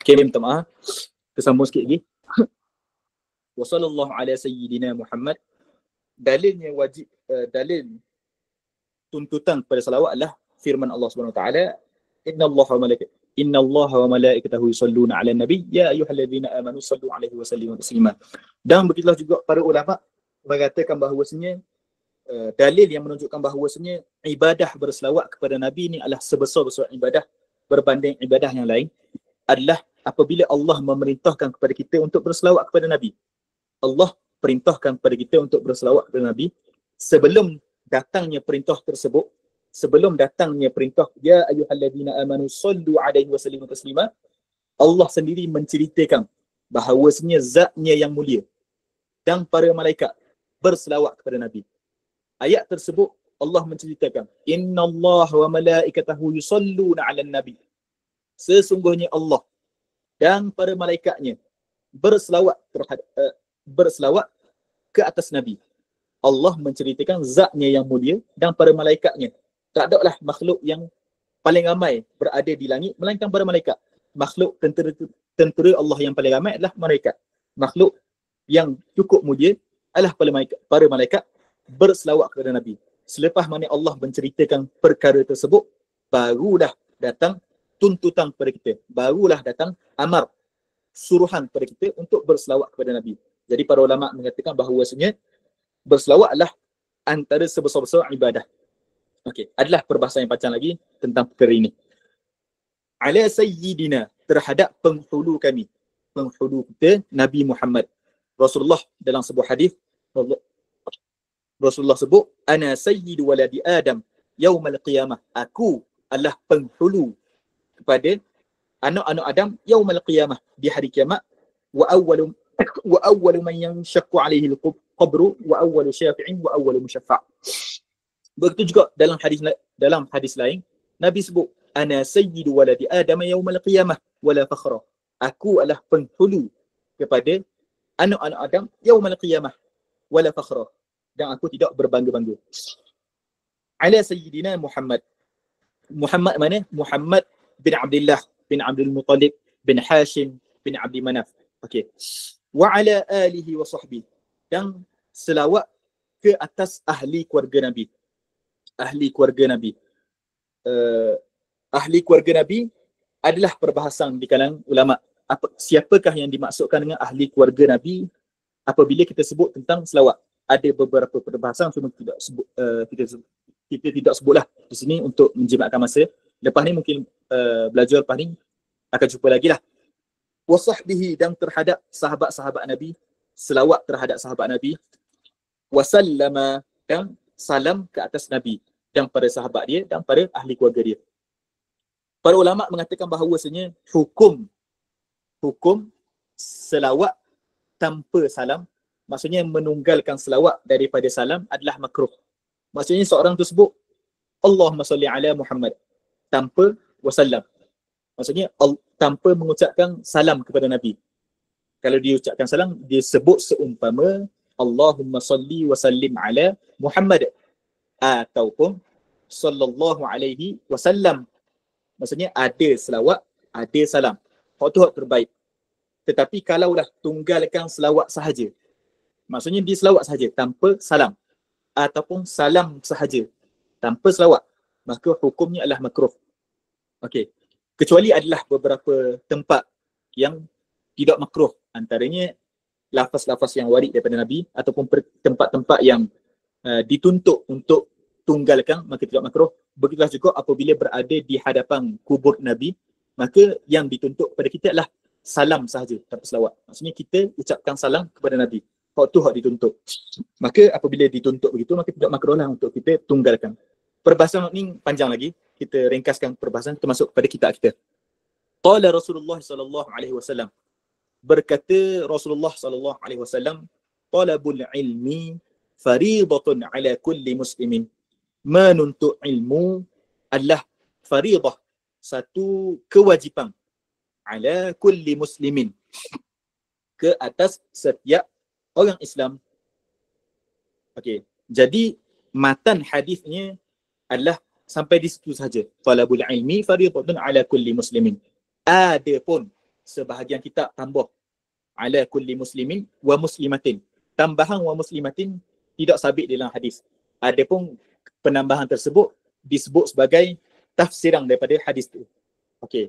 Okay, minta maaf. Kita sambung sikit lagi. Wa sallallahu ala sayyidina Muhammad. Dalilnya wajib, dalil tuntutan kepada salawat adalah firman Allah SWT, Inna Allah wa malaikatahu yusalluna 'alan nabi ya ayyuhalladzina amanu sallu 'alaihi wa sallimu taslima. Dan begitulah juga para ulama mengatakan bahawasanya dalil yang menunjukkan bahawasanya ibadah berselawat kepada Nabi ni adalah sebesar-besar ibadah berbanding ibadah yang lain adalah apabila Allah memerintahkan kepada kita untuk berselawat kepada Nabi. Allah perintahkan kepada kita untuk berselawat kepada Nabi. Sebelum datangnya perintah tersebut, sebelum datangnya perintah ya ayyuhalladzina amanu sallu 'alaihi wa sallimu taslima, Allah sendiri menceritakan bahawasanya zatnya yang mulia dan para malaikat berselawat kepada Nabi. Ayat tersebut Allah menceritakan, innallaha wa malaikatahu yusalluna 'alan nabi. Sesungguhnya Allah dan para malaikatnya berselawat berselawat ke atas Nabi. Allah menceritakan zatnya yang mulia dan para malaikatnya. Tak ada lah makhluk yang paling ramai berada di langit melainkan para malaikat. Makhluk tentera Allah yang paling ramai adalah malaikat. Makhluk yang cukup mulia adalah para malaikat berselawat kepada Nabi. Selepas mana Allah menceritakan perkara tersebut, barulah datang tuntutan kepada kita. Barulah datang amar, suruhan kepada kita untuk berselawat kepada Nabi. Jadi para ulama mengatakan bahawasanya berselawat adalah antara sebesar-besar ibadah. Okey, adalah perbahasan yang panjang lagi tentang perkara ini. Ala sayyidina, terhadap penghulu kami. Penghulu kita Nabi Muhammad. Rasulullah dalam sebuah hadis, Rasulullah sebut, ana sayyidu waladi Adam yaumal qiyamah. Aku adalah penghulu kepada anak-anak Adam yaumal qiyamah, di hari kiamat. Wa awwalu man yanshaqqu alaihi al-qabru wa awwalu syafi'in wa awwalu musyaffa'. Begitu juga dalam hadis lain, Nabi sebut, ana sayyidu waladi Adam yaumal qiyamah wala fakhra. Aku adalah penghulu kepada anak-anak Adam yaumal qiyamah wala fakhra, dan aku tidak berbangga-bangga. Ala sayyidina Muhammad. Muhammad mana? Muhammad bin Abdullah bin Abdul Muttalib bin Hashim bin Abdi Manaf. Okey. Wa ala alihi wa sahbihi, dan selawat ke atas ahli keluarga Nabi. Ahli keluarga Nabi. Ahli keluarga Nabi adalah perbahasan di kalangan ulama. Siapakah yang dimaksudkan dengan ahli keluarga Nabi apabila kita sebut tentang selawat? Ada beberapa perbahasan, cuma kita tidak sebutlah di sini untuk menjimatkan masa. Lepas ni mungkin belajar lepas ni akan jumpa lagi lah. Wasahbihi, dan terhadap sahabat-sahabat Nabi, selawat terhadap sahabat Nabi. Wasallama, dan salam ke atas Nabi dan pada sahabat dia dan pada ahli keluarga dia. Para ulama mengatakan bahawasanya hukum selawat tanpa salam, maksudnya menunggalkan selawat daripada salam, adalah makruh. Maksudnya seorang tu sebut Allahumma salli ala Muhammad tanpa wasallam, maksudnya tanpa mengucapkan salam kepada Nabi. Kalau dia ucapkan salam, dia sebut seumpama Allahumma salli wa sallim ala Muhammad ataupun sallallahu alaihi wasallam. Maksudnya ada selawat, ada salam. Hak tu hak terbaik. Tetapi kalaulah tunggalkan selawat sahaja, maksudnya dia selawat sahaja tanpa salam, ataupun salam sahaja tanpa selawat, maka hukumnya adalah makruh. Okey. Kecuali adalah beberapa tempat yang tidak makruh, antaranya lafaz-lafaz yang warid daripada Nabi, ataupun tempat-tempat yang dituntut untuk tunggalkan, maka tidak makruh. Begitulah juga apabila berada di hadapan kubur Nabi, maka yang dituntut kepada kita adalah salam sahaja tanpa selawat. Maksudnya kita ucapkan salam kepada Nabi. Hak tu hak dituntut. Maka apabila dituntut begitu, maka tidak makruh lah untuk kita tunggalkan. Perbahasan ni panjang lagi. Kita ringkaskan perbahasan termasuk kepada kitab kita. Qala Rasulullah sallallahu alaihi wasallam. Berkata Rasulullah sallallahu alaihi wasallam, talabul ilmi fariidatun ala kulli muslimin. Menuntut ilmu adalah fariidah, satu kewajipan, ala kulli muslimin, ke atas setiap orang Islam. Okey. Jadi matan hadisnya adalah sampai di situ saja. Talabul ilmi fariidatun ala kulli muslimin. Adapun sebahagian kitab tambah ala kulli muslimin wa muslimatin. Tambahan wa muslimatin tidak sabit dalam hadis. Adapun penambahan tersebut disebut sebagai tafsiran daripada hadis tu. Okey.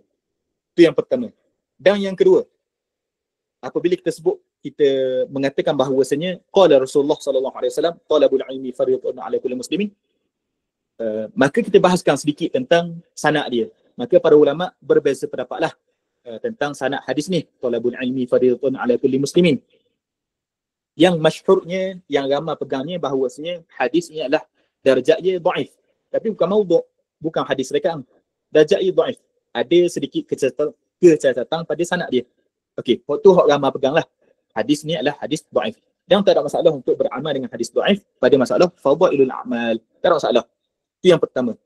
Itu yang pertama. Dan yang kedua, apabila kita sebut, kita mengatakan bahawasanya qala Rasulullah sallallahu alaihi wasallam talabul ilmi fariidatun ala kulli muslimin, maka kita bahaskan sedikit tentang sanad dia. Maka para ulama berbeza pendapatlah tentang sanad hadis ni, talabul ilmi fariidatun ala kulli muslimin. Yang masyhurnya, yang ramai pegangnya, bahawasanya hadis ini adalah darjatnya dhaif. Tapi bukan maudhu', bukan hadis rekaan. Darjatnya dhaif. Ada sedikit kecacatan pada sanad dia. Okey, waktu hak ramai peganglah. Hadis ni adalah hadis dhaif. Dan tak ada masalah untuk beramal dengan hadis dhaif pada masalah fadailul a'mal. Tak ada masalah. Itu yang pertama.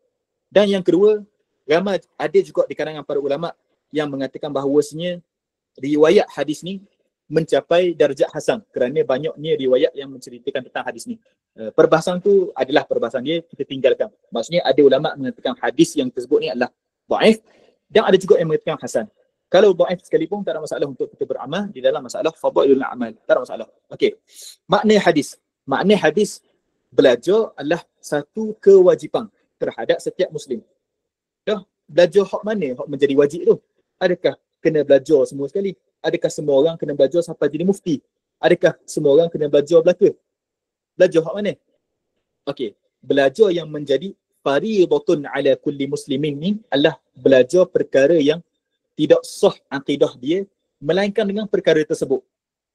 Dan yang kedua, ramai ada juga di kalangan para ulama yang mengatakan bahawasanya riwayat hadis ni mencapai darjat hasan kerana banyaknya riwayat yang menceritakan tentang hadis ni. Perbahasan tu adalah perbahasan dia, kita tinggalkan. Maksudnya ada ulama mengatakan hadis yang tersebut ni adalah dhaif, dan ada juga yang mengatakan hasan. Kalau dhaif sekalipun tak ada masalah untuk kita beramal di dalam masalah fadailul a'mal. Tak ada masalah. Okey. Makna hadis. Makna hadis, belajar adalah satu kewajipan terhadap setiap muslim. Dah, belajar hak mana hak menjadi wajib tu? Adakah kena belajar semua sekali? Adakah semua orang kena belajar sampai jadi mufti? Adakah semua orang kena belajar belaka? Belajar hak mana? Okey, belajar yang menjadi fariidatun ala kulli muslimin ni adalah belajar perkara yang tidak sah akidah dia melainkan dengan perkara tersebut.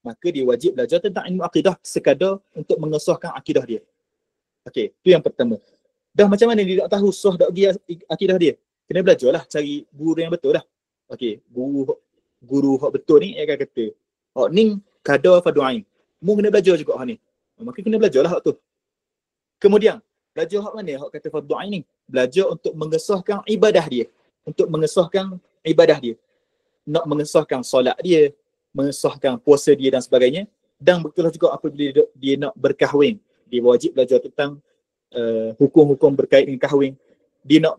Maka dia wajib belajar tentang ilmu akidah sekadar untuk mengesahkan akidah dia. Okey, itu yang pertama. Dah macam mana dia tak tahu sah tak dia akidah dia? Kena belajarlah, cari guru yang betul lah. Okey, guru hak betul ni akan kata, hak ni kadar fardu ain. Mu kena belajar juga hak ni. Maka kena belajarlah hak tu. Kemudian, belajar hak mana hak kata fardu ain ni? Belajar untuk mengesahkan ibadah dia. Untuk mengesahkan ibadah dia. Nak mengesahkan solat dia, mengesahkan puasa dia dan sebagainya. Dan betul juga apabila dia nak berkahwin, dia wajib belajar tentang hukum-hukum berkait dengan kahwin. Dia nak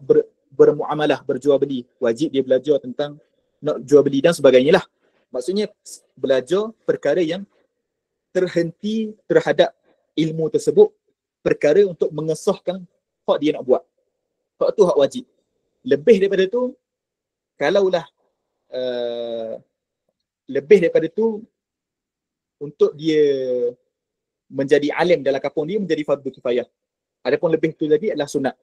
bermuamalah, berjual beli, wajib dia belajar tentang nak jual beli dan sebagainya lah. Maksudnya belajar perkara yang terhenti terhadap ilmu tersebut, perkara untuk mengesahkan hak dia nak buat. Hak tu hak wajib. Lebih daripada tu, kalaulah lebih daripada tu, untuk dia menjadi alim dalam kampung dia menjadi fardu kifayah. Adapun lebih tu lagi adalah sunat.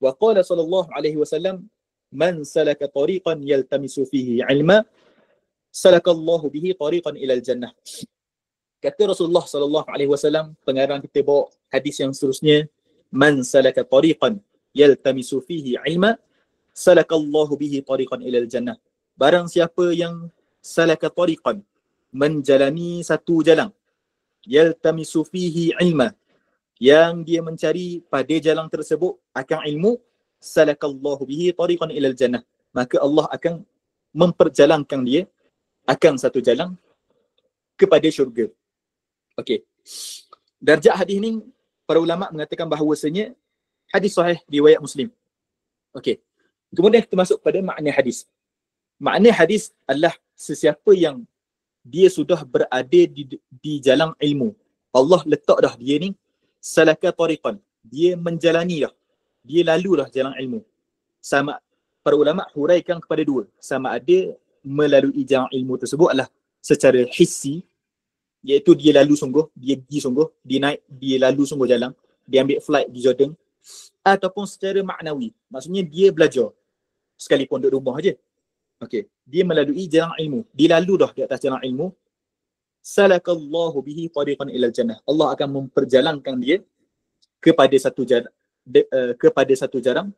Wa qala sallallahu alaihi wasallam, man salaka tariqan yaltamisu fihi ilma, salakallahu bihi tariqan ilal jannah. Kata Rasulullah sallallahu alaihi wasallam, pengarang kita bawa hadis yang seterusnya, man salaka tariqan yaltamisu fihi ilma, salakallahu bihi tariqan ilal jannah. Barang siapa yang salaka tariqan, menjalani satu jalan, yaltamisu fihi ilma, yang dia mencari pada jalan tersebut akan ilmu, salakallahu bihi tariqan ilal jannah, maka Allah akan memperjalankan dia akan satu jalan kepada syurga. Okey. Darjah hadis ni para ulama mengatakan bahawasanya hadis sahih riwayat Muslim. Okey. Kemudian kita masuk pada makna hadis. Makna hadis adalah sesiapa yang dia sudah berada di jalan ilmu. Allah letak dah dia ni salaka tariqan. Dia menjalani dah. Dia lalu dah jalan ilmu. Sama para ulama huraikan kepada dua. Sama ada melalui jalan ilmu tersebut adalah secara hissi, iaitu dia lalu sungguh, dia pergi sungguh, dia naik, dia lalu sungguh jalan, dia ambil flight di Jordan, ataupun secara maknawi. Maksudnya dia belajar sekalipun duduk rumah aja. Okey, dia melalui jalan ilmu. Dia lalu dah di atas jalan ilmu. Salakallahu bihi tariqan ilal jannah. Allah akan memperjalankan dia kepada satu jalan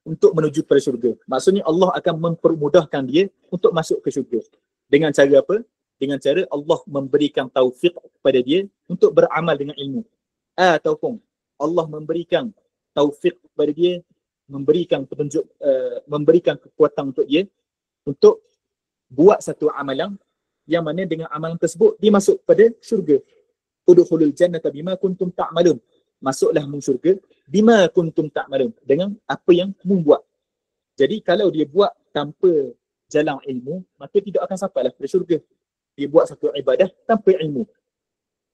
untuk menuju ke syurga. Maksudnya Allah akan mempermudahkan dia untuk masuk ke syurga. Dengan cara apa? Dengan cara Allah memberikan taufik kepada dia untuk beramal dengan ilmu. Ataupun Allah memberikan taufik kepada dia, memberikan petunjuk, memberikan kekuatan untuk dia untuk buat satu amalan yang mana dengan amalan tersebut dia masuk pada syurga. Udkhulul jannata bima kuntum ta'malun. Masuklah mu syurga bima kuntum ta'malun, dengan apa yang mu buat. Jadi kalau dia buat tanpa jalan ilmu, maka tidak akan sampailah ke syurga. Dia buat satu ibadah tanpa ilmu,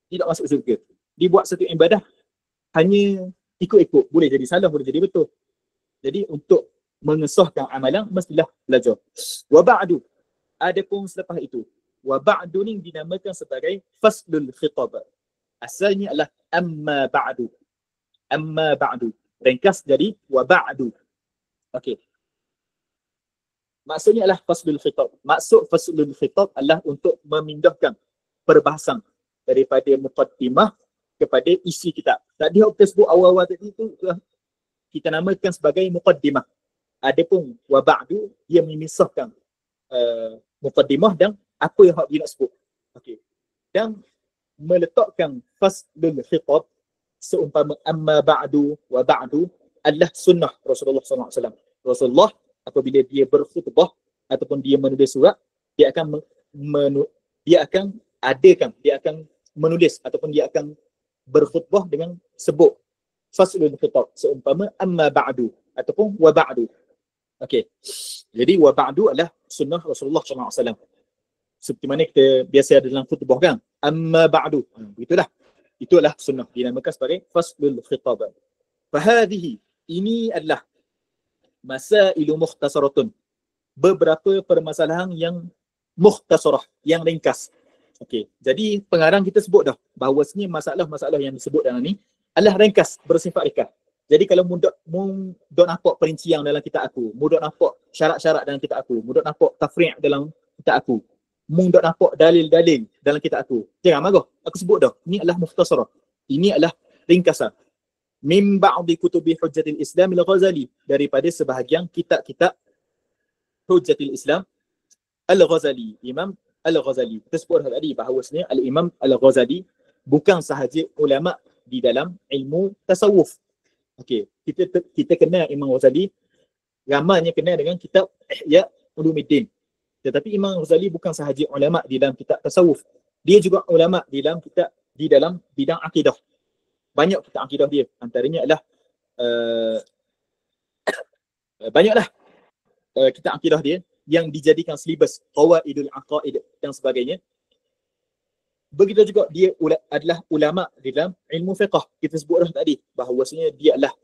tidak masuk syurga. Dia buat satu ibadah hanya ikut-ikut, boleh jadi salah, boleh jadi betul. Jadi untuk mengesahkan amalan mestilah belajar. Wa ba'du, adapun selepas itu, wa ba'du ni dinamakan sebagai faslul khitab. Asalnya adalah amma ba'du. Amma ba'du. Ringkas jadi wa ba'du. Okey. Maksudnya adalah faslul khitab. Maksud faslul khitab adalah untuk memindahkan perbahasan daripada muqaddimah kepada isi kitab. Tadi yang kita sebut awal-awal tadi itu kita namakan sebagai muqaddimah. Adapun wa ba'du, dia memisahkan muqaddimah dan apa yang dia nak sebut. Okey. Dan meletakkan faslul khitab seumpama amma ba'du wa ba'du adalah sunnah Rasulullah SAW. Rasulullah apabila dia berkhutbah ataupun dia menulis surat, dia akan menulis ataupun dia akan berkhutbah dengan sebut faslul khitab seumpama amma ba'du ataupun wa ba'du. Okey. Jadi wa ba'du adalah sunnah Rasulullah SAW. Seperti mana kita biasa ada dalam khutbah kan, amma ba'du. Begitulah. Itulah sunnah, dinamakan sebagai faslul khitab. Fahadhihi, ini adalah masailu mukhtasaratun, beberapa permasalahan yang mukhtasarah, yang ringkas. Okey, jadi pengarang kita sebut dah bahawasanya masalah-masalah yang disebut dalam ni adalah ringkas, bersifat ringkas. Jadi kalau mu dok nampak perincian dalam kitab aku, mu dok nampak syarat-syarat dalam kitab aku, mu dok nampak tafri' dalam kitab aku, mu dok nampak dalil-dalil dalam kitab aku, jangan marah. Aku sebut dah, ini adalah mukhtasarah. Ini adalah ringkasan. Min ba'di kutubi Hujjatil Islam Al-Ghazali, daripada sebahagian kitab-kitab Hujjatil Islam Al-Ghazali, Imam Al-Ghazali. Kita sebut tadi bahawasanya Al-Imam Al-Ghazali bukan sahaja ulama di dalam ilmu tasawuf. Okey, kita kenal Imam Ghazali, ramainya kenal dengan kitab Ihya Ulumuddin. Tetapi Imam Ghazali bukan sahaja ulama di dalam kitab tasawuf. Dia juga ulama di dalam bidang akidah. Banyak kitab akidah dia. Antaranya adalah banyaklah kitab akidah dia yang dijadikan silibus Qawaidul Aqaid dan sebagainya. Begitu juga dia adalah ulama di dalam ilmu fiqh. Kita sebut dah tadi bahawasanya dia adalah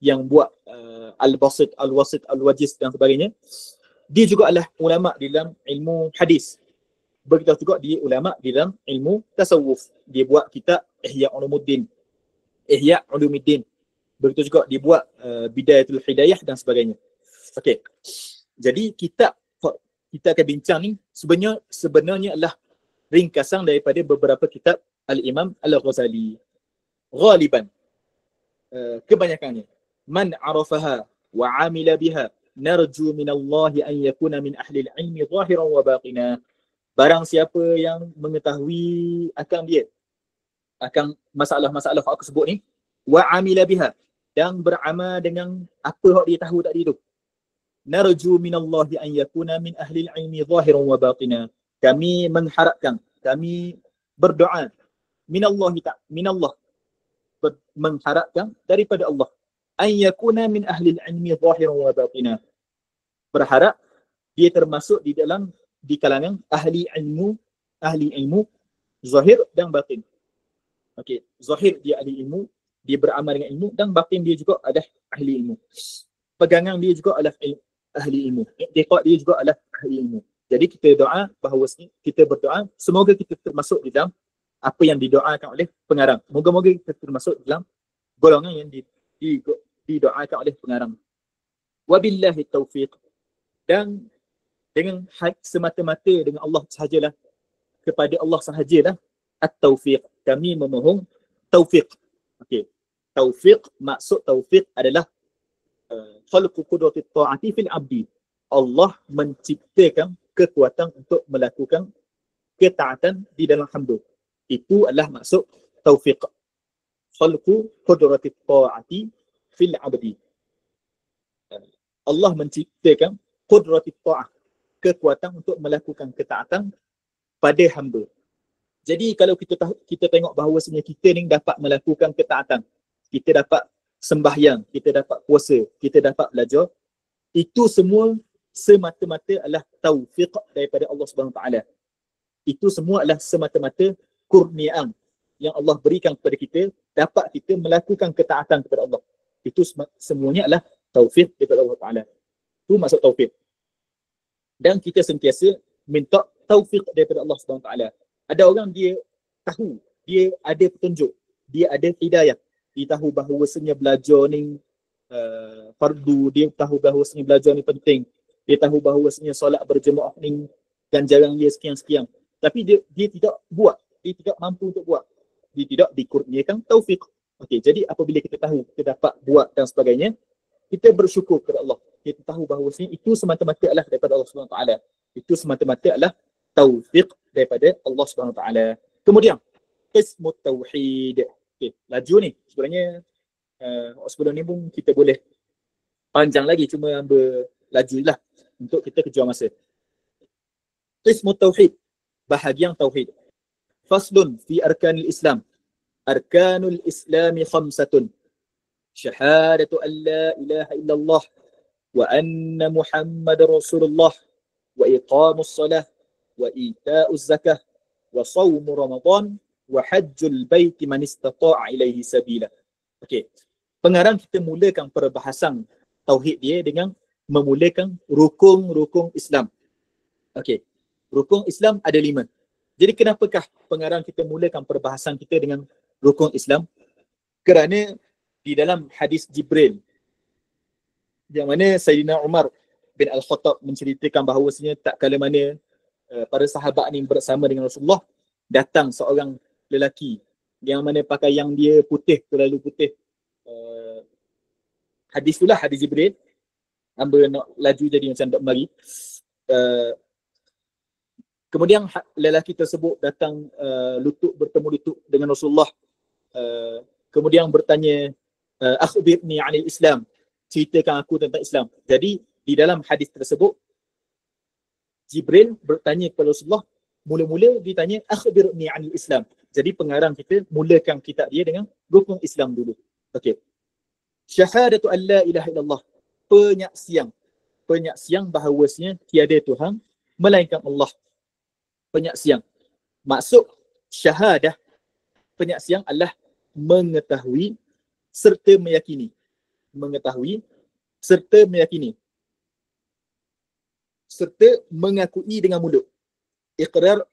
yang buat al-basit, al-wasit, al-wajiz dan sebagainya. Dia juga adalah ulama di dalam ilmu hadis. Begitu juga dia ulama di dalam ilmu tasawuf. Dia buat kitab Ihya Ulumuddin. Begitu juga dia buat Bidayatul Hidayah dan sebagainya. Okey. Jadi kita akan bincang ni sebenarnya adalah ringkasan daripada beberapa kitab Al-Imam Al-Ghazali. Ghaliban, kebanyakannya, man arafaha wa amila biha narju minallahi an yakuna min ahli al-ilmi zahiran wa batina. Barang siapa yang mengetahui akan masalah-masalah yang aku sebut ni, wa amila biha, dan beramal dengan apa yang dia tahu tadi tu, narju minallahi an yakuna min ahli al-ilmi zahiran wa batina. Kami mengharapkan, kami berdoa minallah, mengharapkan daripada Allah, an yakuna min ahli al-ilmi zahiran wa batina. Berharap dia termasuk di kalangan ahli ilmu zahir dan batin. Okey, zahir dia ahli ilmu, dia beramal dengan ilmu, dan batin dia juga adalah ahli ilmu. Pegangan dia juga adalah ahli ilmu. I'tiqad dia juga adalah ahli ilmu. Jadi kita berdoa semoga kita termasuk di dalam apa yang didoakan oleh pengarang. Moga-moga kita termasuk dalam golongan yang didoakan oleh pengarang. Wabillahi taufiq. Dan dengan semata-mata dengan Allah sahajalah, kepada Allah sahajalah at-taufiq. Kami memohon taufiq. Okey. Taufiq, maksud taufiq adalah khalqu qudratit ta'ati fil abdi. Allah menciptakan kekuatan untuk melakukan ketaatan di dalam hamba. Itu adalah maksud taufiq. Khalqu qudratit ta'ati fil abdi. Allah menciptakan qudratit ta'ah, kekuatan untuk melakukan ketaatan pada hamba. Jadi kalau kita tengok bahawasanya kita ni dapat melakukan ketaatan, kita dapat sembahyang, kita dapat puasa, kita dapat belajar, itu semua semata-mata adalah taufiq daripada Allah Subhanahu Wa Taala. Itu semua adalah semata-mata kurniaan yang Allah berikan kepada kita, dapat kita melakukan ketaatan kepada Allah. Itu semuanya adalah taufiq daripada Allah Taala. Itu maksud taufiq. Dan kita sentiasa minta taufiq daripada Allah Subhanahu Wa Taala. Ada orang dia tahu, dia ada petunjuk, dia ada hidayah, dia tahu bahawasanya belajar ni fardu, dia tahu bahawasanya belajar ni penting, dia tahu bahawasanya solat berjemaah ni ganjaran dia sekian-sekian. Tapi dia tidak buat, dia tidak mampu untuk buat. Dia tidak dikurniakan taufik. Okey, jadi apabila kita tahu, kita dapat buat dan sebagainya, kita bersyukur kepada Allah. Kita tahu bahawasanya itu semata-mata adalah daripada Allah Subhanahu Wa Taala. Itu semata-mata adalah taufik daripada Allah Subhanahu Wa Taala. Kemudian qismut tauhid. Okey, laju ni sebenarnya sebelum ni pun kita boleh panjang lagi, cuma ambil laju lah untuk kita kejar masa. Qismut tauhid, bahagian tauhid. Faslun fi arkanil Islam. Arkanul Islami khamsatun. Syahadatu an la ilaha illallah wa anna Muhammadar Rasulullah wa iqamus salah wa ita'uz zakah wa sawmu Ramadan wa hajjul baiti man istata'a ilaihi sabila. Okey. Pengarang kita mulakan perbahasan tauhid dia dengan memulakan rukun-rukun Islam. Okey. Rukun Islam ada 5. Jadi kenapakah pengarang kita mulakan perbahasan kita dengan rukun Islam? Kerana di dalam hadis Jibril yang mana Sayyidina Umar bin Al-Khattab menceritakan bahawasanya tak kala mana para sahabat ni bersama dengan Rasulullah, datang seorang lelaki yang mana pakaian dia putih, terlalu putih. Hadis itulah hadis Jibril. Hamba nak laju jadi macam tak mari. Kemudian lelaki tersebut datang bertemu lutut dengan Rasulullah. Kemudian bertanya, akhbirni 'anil Islam. Ceritakan aku tentang Islam. Jadi di dalam hadis tersebut Jibril bertanya kepada Rasulullah, mula-mula ditanya akhbirni 'anil Islam. Jadi pengarang kita mulakan kitab dia dengan rukun Islam dulu. Okey. Syahadatu an la ilaha illallah. Penyaksian bahawasanya tiada Tuhan melainkan Allah. Penyaksian. Maksud syahadah, penyaksian adalah mengetahui serta meyakini. Mengetahui serta meyakini. Serta mengakui dengan mulut. Iqrar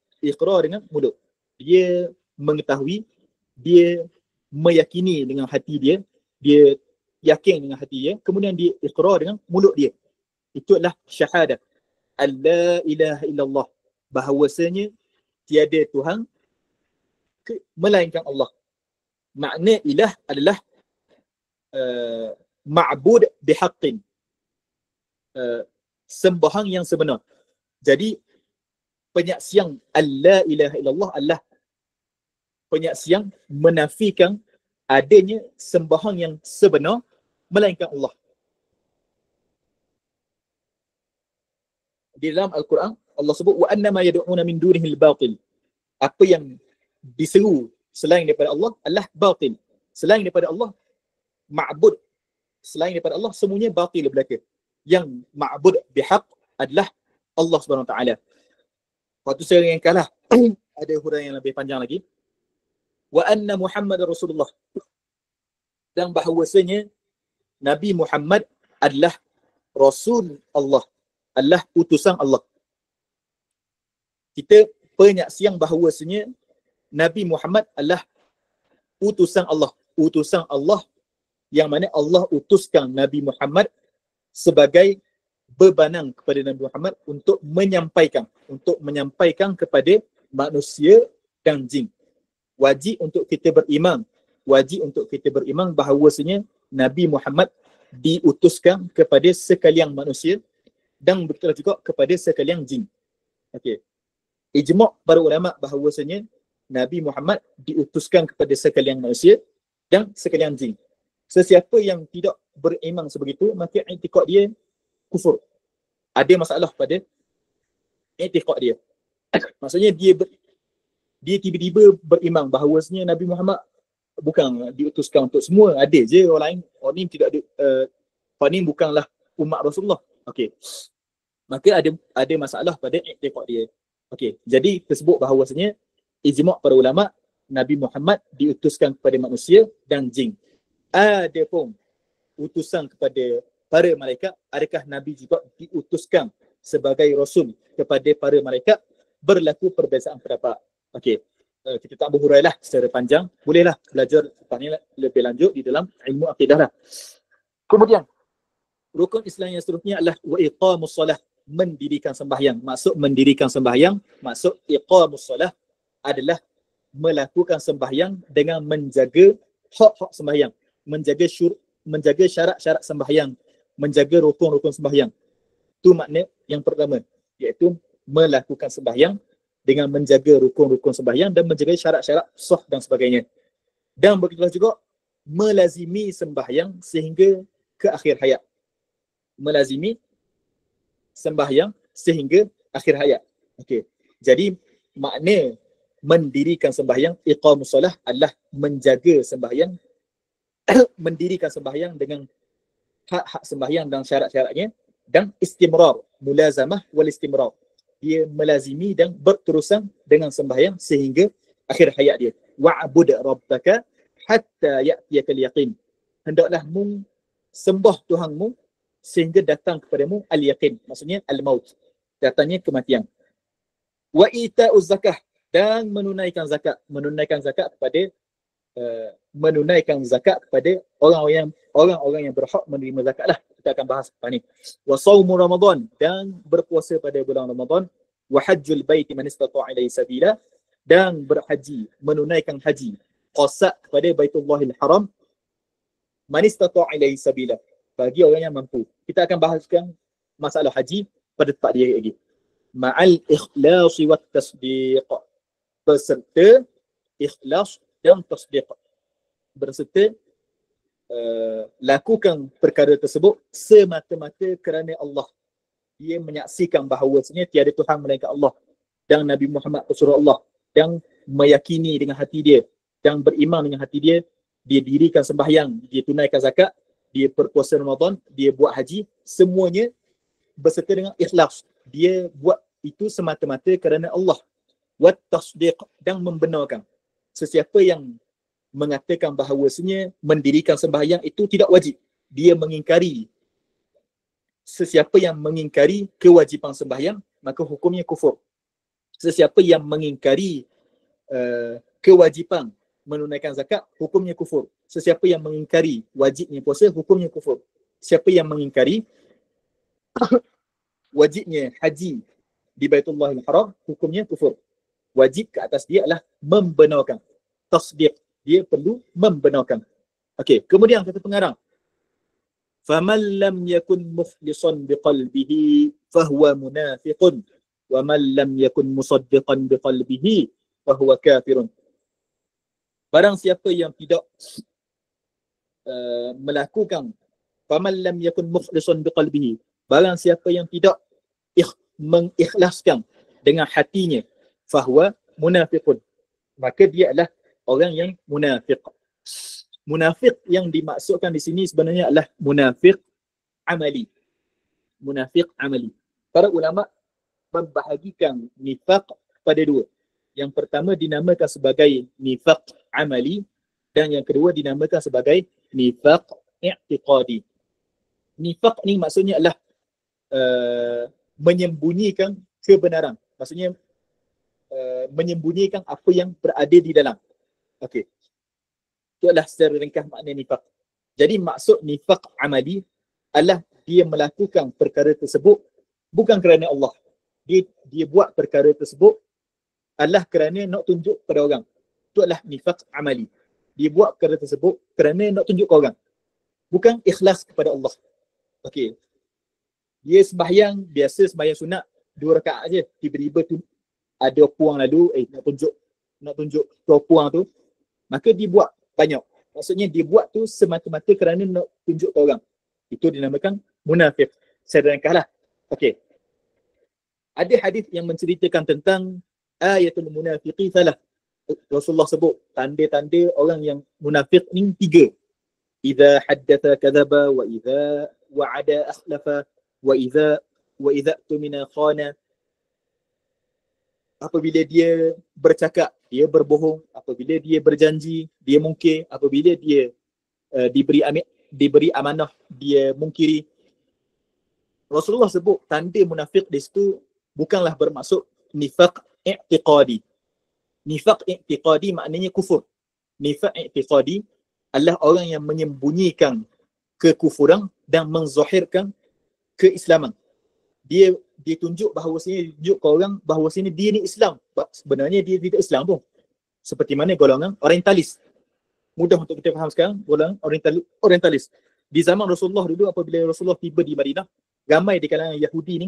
dengan mulut. Dia mengetahui, dia meyakini dengan hati dia, dia yakin dengan hati dia, kemudian dia iqrar dengan mulut dia. Itu adalah syahadah. La ilaha illallah. Bahawasanya tiada Tuhan melainkan Allah. Makna ilah adalah ma'bud bihaqqin. Sembahan yang sebenar. Jadi penyaksian la ilaha illallah adalah penyaksian menafikan adanya sembahan yang sebenar melainkan Allah. Di dalam Al-Quran Allah sebut wa annama yad'una min dunihil batil. Apa yang diseru selain daripada Allah adalah batil. Selain daripada Allah, ma'bud selain daripada Allah semuanya batil belaka. Yang ma'bud bihaq adalah Allah Subhanahu Wa Taala. Waktu saya ringkanlah ada huraian yang lebih panjang lagi. Wa anna Muhammadar Rasulullah. Dan bahawasanya Nabi Muhammad adalah Rasul Allah, adalah utusan Allah. Kita penyaksian bahawasanya Nabi Muhammad adalah utusan Allah. Utusan Allah yang mana Allah utuskan Nabi Muhammad sebagai bebanang kepada Nabi Muhammad untuk menyampaikan kepada manusia dan jin. Wajib untuk kita beriman bahawasanya Nabi Muhammad diutuskan kepada sekalian manusia dan betul juga kepada sekalian jin. Okey. Ijma' para ulama bahawasanya Nabi Muhammad diutuskan kepada sekalian manusia dan sekalian jin. Sesiapa yang tidak beriman sebegitu, maka i'tiqad dia kufur. Ada masalah pada i'tiqad dia. Maksudnya dia tiba-tiba beriman bahawasanya Nabi Muhammad bukan diutuskan untuk semua. Ada je orang lain. Orang ni tidak ada, orang ni bukanlah umat Rasulullah. Okey. Maka ada masalah pada i'tiqad dia. Okey. Jadi tersebut bahawasanya ijma' para ulama Nabi Muhammad diutuskan kepada manusia dan jin. Adapun utusan kepada para malaikat, adakah Nabi juga diutuskan sebagai Rasul kepada para malaikat? Berlaku perbezaan pendapat. Okey. Kita tak berhurailah secara panjang. Bolehlah belajar tentang lebih lanjut di dalam ilmu akidah lah. Kemudian, rukun Islam yang seterusnya adalah wa iqamus solah, mendirikan sembahyang. Maksud mendirikan sembahyang, maksud iqamus solah adalah melakukan sembahyang dengan menjaga hak-hak sembahyang, menjaga syarat-syarat sembahyang, menjaga rukun-rukun sembahyang. Itu makna yang pertama, iaitu melakukan sembahyang dengan menjaga rukun-rukun sembahyang dan menjaga syarat-syarat sah dan sebagainya. Dan begitulah juga melazimi sembahyang sehingga ke akhir hayat. Melazimi sembahyang sehingga akhir hayat. Okey. Jadi makna mendirikan sembahyang, iqamus solah adalah menjaga sembahyang, mendirikan sembahyang dengan hak-hak sembahyang dan syarat-syaratnya, dan istimrar, mulazamah wal istimrar. Dia melazimi dan berterusan dengan sembahyang sehingga akhir hayat dia. Wa'bud rabbaka hatta ya'tiyakal yaqin. Hendaklah mu sembah Tuhanmu sehingga datang kepadamu al-yaqin. Maksudnya al-maut. Datangnya kematian. Wa ita'uz zakah. dan menunaikan zakat. Menunaikan zakat kepada orang-orang yang berhak menerima zakat lah. Kita akan bahas lepas ni. Wa saumu Ramadan, dan berpuasa pada bulan Ramadan. Wa hajjul baiti man istata'a ilaihi sabila, dan berhaji, menunaikan haji qasad kepada Baitullahil Haram, man istata'a ilaihi sabila, bagi orang yang mampu. Kita akan bahaskan masalah haji pada tempat dia lagi. Ma'al ikhlas wat tasdiq, berserta ikhlas dan tasdiq, berserta lakukan perkara tersebut semata-mata kerana Allah. Dia menyaksikan bahawasanya tiada Tuhan melainkan Allah, dan Nabi Muhammad Rasulullah, dan meyakini dengan hati dia, dan beriman dengan hati dia. Dia dirikan sembahyang, dia tunaikan zakat, dia berpuasa Ramadan, dia buat haji, semuanya berserta dengan ikhlas. Dia buat itu semata-mata kerana Allah. Wat tasdiq, dan membenarkan. Sesiapa yang mengatakan bahawasanya mendirikan sembahyang itu tidak wajib, dia mengingkari. Sesiapa yang mengingkari kewajipan sembahyang, maka hukumnya kufur. Sesiapa yang mengingkari kewajipan menunaikan zakat, hukumnya kufur. Sesiapa yang mengingkari wajibnya puasa, hukumnya kufur. Siapa yang mengingkari wajibnya haji di Baitullahil Haram, hukumnya kufur. Wajib ke atas dia adalah membenarkan. Tasdiq, dia perlu membenarkan. Okey, kemudian kata pengarang, faman lam yakun mukhlishan biqalbihi fahuwa munafiqun wa man lam yakun musaddiqan biqalbihi fahuwa kafirun. Barang siapa yang tidak melakukan, faman lam yakun mukhlishan biqalbihi, barang siapa yang tidak mengikhlaskan dengan hatinya, fahuwa munafiqun, maka dia adalah orang yang munafik. Munafik yang dimaksudkan di sini sebenarnya adalah munafik amali. Munafik amali. Para ulama membahagikan nifaq pada dua. Yang pertama dinamakan sebagai nifaq amali, dan yang kedua dinamakan sebagai nifaq i'tiqadi. Nifaq ni maksudnya adalah menyembunyikan kebenaran. Maksudnya menyembunyikan apa yang berada di dalam. Okey. Itu adalah secara ringkas makna nifaq. Jadi maksud nifaq amali adalah dia melakukan perkara tersebut bukan kerana Allah. Dia buat perkara tersebut adalah kerana nak tunjuk kepada orang. Itu adalah nifaq amali. Dia buat perkara tersebut kerana nak tunjuk ke orang, bukan ikhlas kepada Allah. Okey. Dia sembahyang, biasa sembahyang sunat 2 rakaat aje, tiba-tiba tu ada puang lalu, nak tunjuk tu puang tu, maka dia buat banyak. Maksudnya dia buat tu semata-mata kerana nak tunjuk ke orang. Itu dinamakan munafik. Saya ringkaslah. Okey. Ada hadis yang menceritakan tentang ayatul munafiqi salah. Rasulullah sebut tanda-tanda orang yang munafik ni 3. Idza haddatha kadzaba wa idza wa'ada akhlafa wa idza tumina khana. Apabila dia bercakap, dia berbohong. Apabila dia berjanji, dia mungkir. Apabila dia diberi amanah, dia mungkiri. Rasulullah sebut tanda munafik di situ bukanlah bermaksud nifaq i'tiqadi. Nifaq i'tiqadi maknanya kufur. Nifaq i'tiqadi adalah orang yang menyembunyikan kekufuran dan menzahirkan keislaman. Dia tunjuk bahawasanya, tunjuk ke orang bahawasanya dia ni Islam. Sebenarnya dia tidak Islam pun. Seperti mana golongan orientalis. Mudah untuk kita faham sekarang, golongan orientalis. Di zaman Rasulullah dulu, apabila Rasulullah tiba di Madinah, ramai di kalangan Yahudi ni,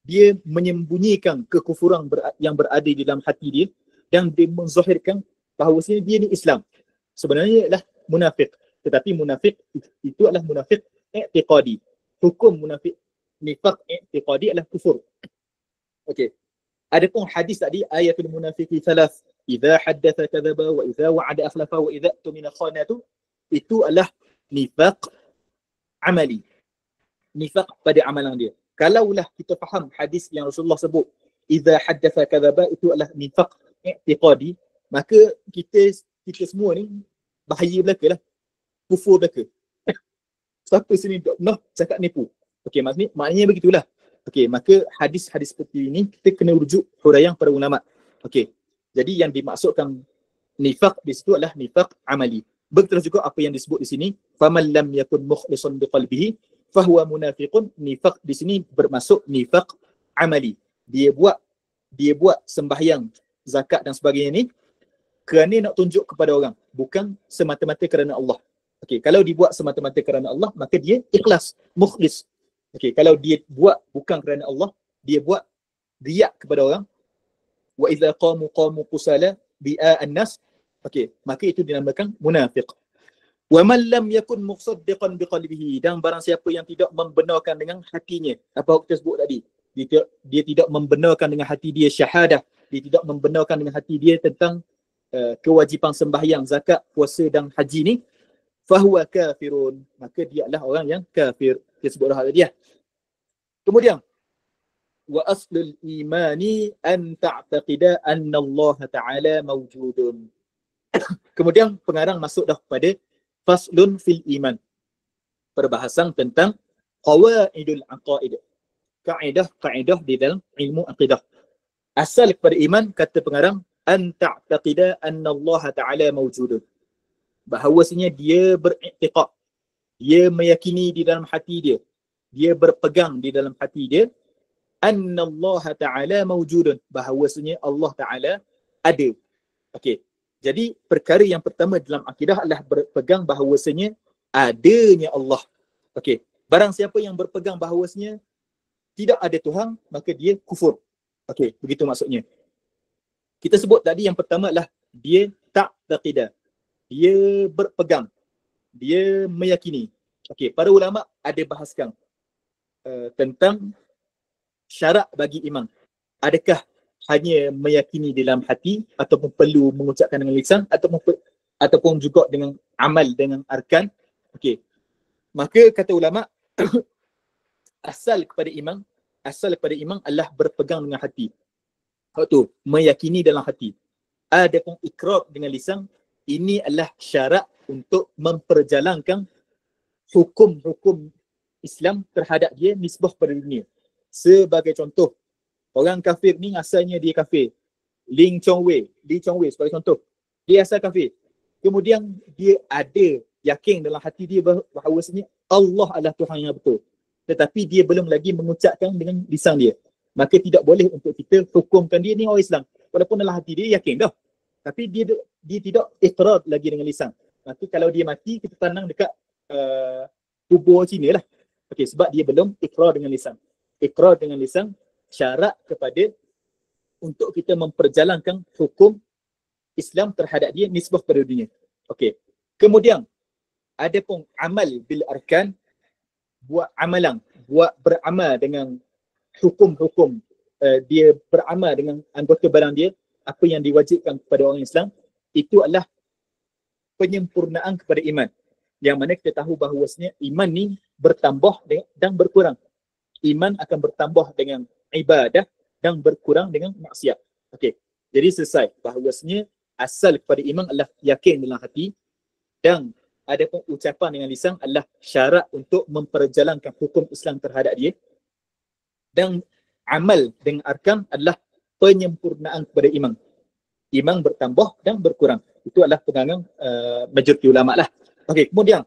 dia menyembunyikan kekufuran yang berada di dalam hati dia, dan dia menzahirkan bahawasanya dia ni Islam. Sebenarnya adalah munafik. Tetapi munafik itu adalah munafik i'tiqadi. Hukum munafik nifaq i'tiqadi adalah kufur. Okey. Adapun hadis tadi, ayatul munafiqi thalath, idza haddatha kadzaba wa idza wa'ada akhlafa wa idza tumina khana, itu adalah nifaq amali. Nifaq pada amalan dia. Kalaulah kita faham hadis yang Rasulullah sebut idza haddatha kadzaba itu adalah nifaq i'tiqadi, maka kita semua ni bahaya belaka lah. Kufur belaka. Siapa sini tak pernah cakap nipu? Okey, maknanya begitulah. Okey, maka hadis-hadis seperti ini kita kena rujuk huraian para ulama. Okey. Jadi yang dimaksudkan nifaq di situ adalah nifaq amali. Begitu juga apa yang disebut di sini, faman lam yakun mukhlishan biqalbihi fahuwa munafiqun. Nifaq di sini bermaksud nifaq amali. Dia buat sembahyang, zakat dan sebagainya ni kerana nak tunjuk kepada orang, bukan semata-mata kerana Allah. Okey, kalau dibuat semata-mata kerana Allah, maka dia ikhlas, mukhlis. Okey, kalau dia buat bukan kerana Allah, dia buat riak kepada orang, wa idza qamu qusala bi'a an-nas, okey, maka itu dinamakan munafiq. Wa man lam yakun musaddiqan biqalbihi, dan barang siapa yang tidak membenarkan dengan hatinya, apa kita sebut tadi, dia tidak membenarkan dengan hati dia syahadah, dia tidak membenarkan dengan hati dia tentang kewajipan sembahyang, zakat, puasa dan haji ni, fahuwa kafirun, maka dia adalah orang yang kafir. Kita sebut dah tadi. Kemudian wa aslul imani an ta'taqida anna Allah Ta'ala mawjudun. Kemudian pengarang masuk dah kepada faslun fil iman, perbahasan tentang qawaidul aqaid, kaedah di dalam ilmu akidah. Asal kepada iman, kata pengarang, an ta'taqida anna Allah Ta'ala mawjudun, bahawasanya dia beriktiqad, dia meyakini di dalam hati dia, dia berpegang di dalam hati dia, anna Allah Ta'ala mawjudun, bahawasanya Allah Ta'ala ada. Okey, jadi perkara yang pertama dalam akidah adalah berpegang bahawasanya adanya Allah. Okey, barang siapa yang berpegang bahawasanya tidak ada Tuhan, maka dia kufur. Okey, begitu maksudnya. Kita sebut tadi yang pertama adalah dia tak taqidah, dia berpegang, dia meyakini. Okey, para ulama ada bahaskan tentang syarat bagi iman. Adakah hanya meyakini dalam hati, ataupun perlu mengucapkan dengan lisan, ataupun juga dengan amal, dengan arkan. Okey, maka kata ulama asal kepada iman adalah berpegang dengan hati. Waktu meyakini dalam hati. Adapun ikrar dengan lisan, ini adalah syarat untuk memperjalankan hukum-hukum Islam terhadap dia nisbah pada dunia. Sebagai contoh, orang kafir ni asalnya dia kafir. Li Chong Wei sebagai contoh, dia asal kafir. Kemudian dia ada yakin dalam hati dia bahawasanya Allah adalah Tuhan yang betul, tetapi dia belum lagi mengucapkan dengan lisan dia. Maka tidak boleh untuk kita hukumkan dia ni orang Islam, walaupun dalam hati dia yakin dah, tapi dia tidak ikrar lagi dengan lisan. Maka kalau dia mati, kita tanam dekat kubur Cina lah. Okey, sebab dia belum ikrar dengan lisan. Ikrar dengan lisan syarat kepada untuk kita memperjalankan hukum Islam terhadap dia nisbah pada dunia. Okey. Kemudian adapun amal bil arkan, buat beramal dengan hukum-hukum, dia beramal dengan anggota badan dia, apa yang diwajibkan kepada orang Islam, itu adalah penyempurnaan kepada iman. Yang mana kita tahu bahawasanya iman ni bertambah dan berkurang. Iman akan bertambah dengan ibadah dan berkurang dengan maksiat. Okey. Jadi selesai bahawasanya asal kepada iman adalah yakin dalam hati, dan adapun ucapan dengan lisan adalah syarat untuk memperjalankan hukum Islam terhadap dia, dan amal dengan arkan adalah penyempurnaan kepada iman. Iman bertambah dan berkurang. Itu adalah pegangan majoriti ulama lah. Okey, kemudian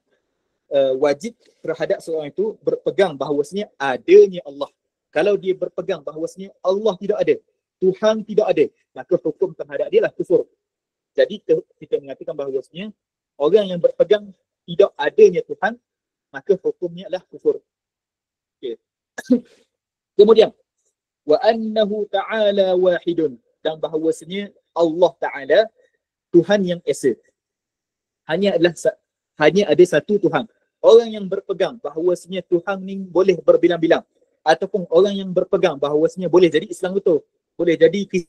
wajib terhadap seorang itu berpegang bahawasanya adanya Allah. Kalau dia berpegang bahawasanya Allah tidak ada, Tuhan tidak ada, maka hukum terhadap dia lah kufur. Jadi kita mengatakan bahawasanya orang yang berpegang tidak adanya Tuhan, maka hukumnya adalah kufur. Okey. Kemudian wa annahu ta'ala wahidun, dan bahawasanya Allah Ta'ala Tuhan yang esa. Hanya ada satu Tuhan. Orang yang berpegang bahawasanya Tuhan ni boleh berbilang-bilang, ataupun orang yang berpegang bahawasanya boleh jadi Islam betul, boleh jadi okey.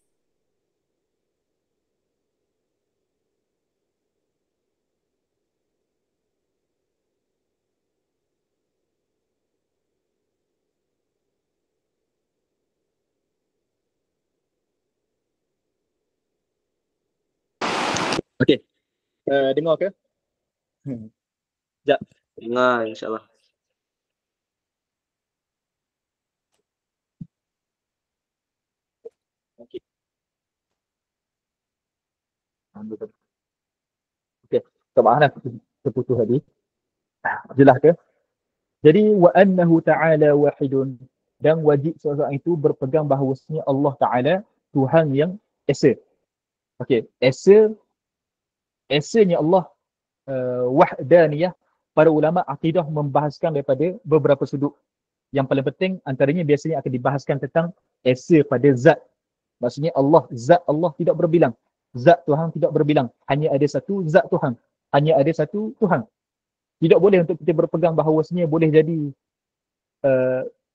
Dengar ke? Sekejap. Dengar insya-Allah. Okey. hamba tadi. Okey, maaflah terputus tadi. Jelas ke? Jadi wa annahu ta'ala wahidun, dan wajib seorang itu berpegang bahawasanya Allah Ta'ala Tuhan yang esa. Okey, esanya Allah wahdaniyah. Para ulama akidah membahaskan daripada beberapa sudut. Yang paling penting antaranya biasanya akan dibahaskan tentang esa pada zat. Maksudnya Allah, zat Allah tidak berbilang. Zat Tuhan tidak berbilang. Hanya ada satu zat Tuhan. Hanya ada satu Tuhan. Tidak boleh untuk kita berpegang bahawasanya boleh jadi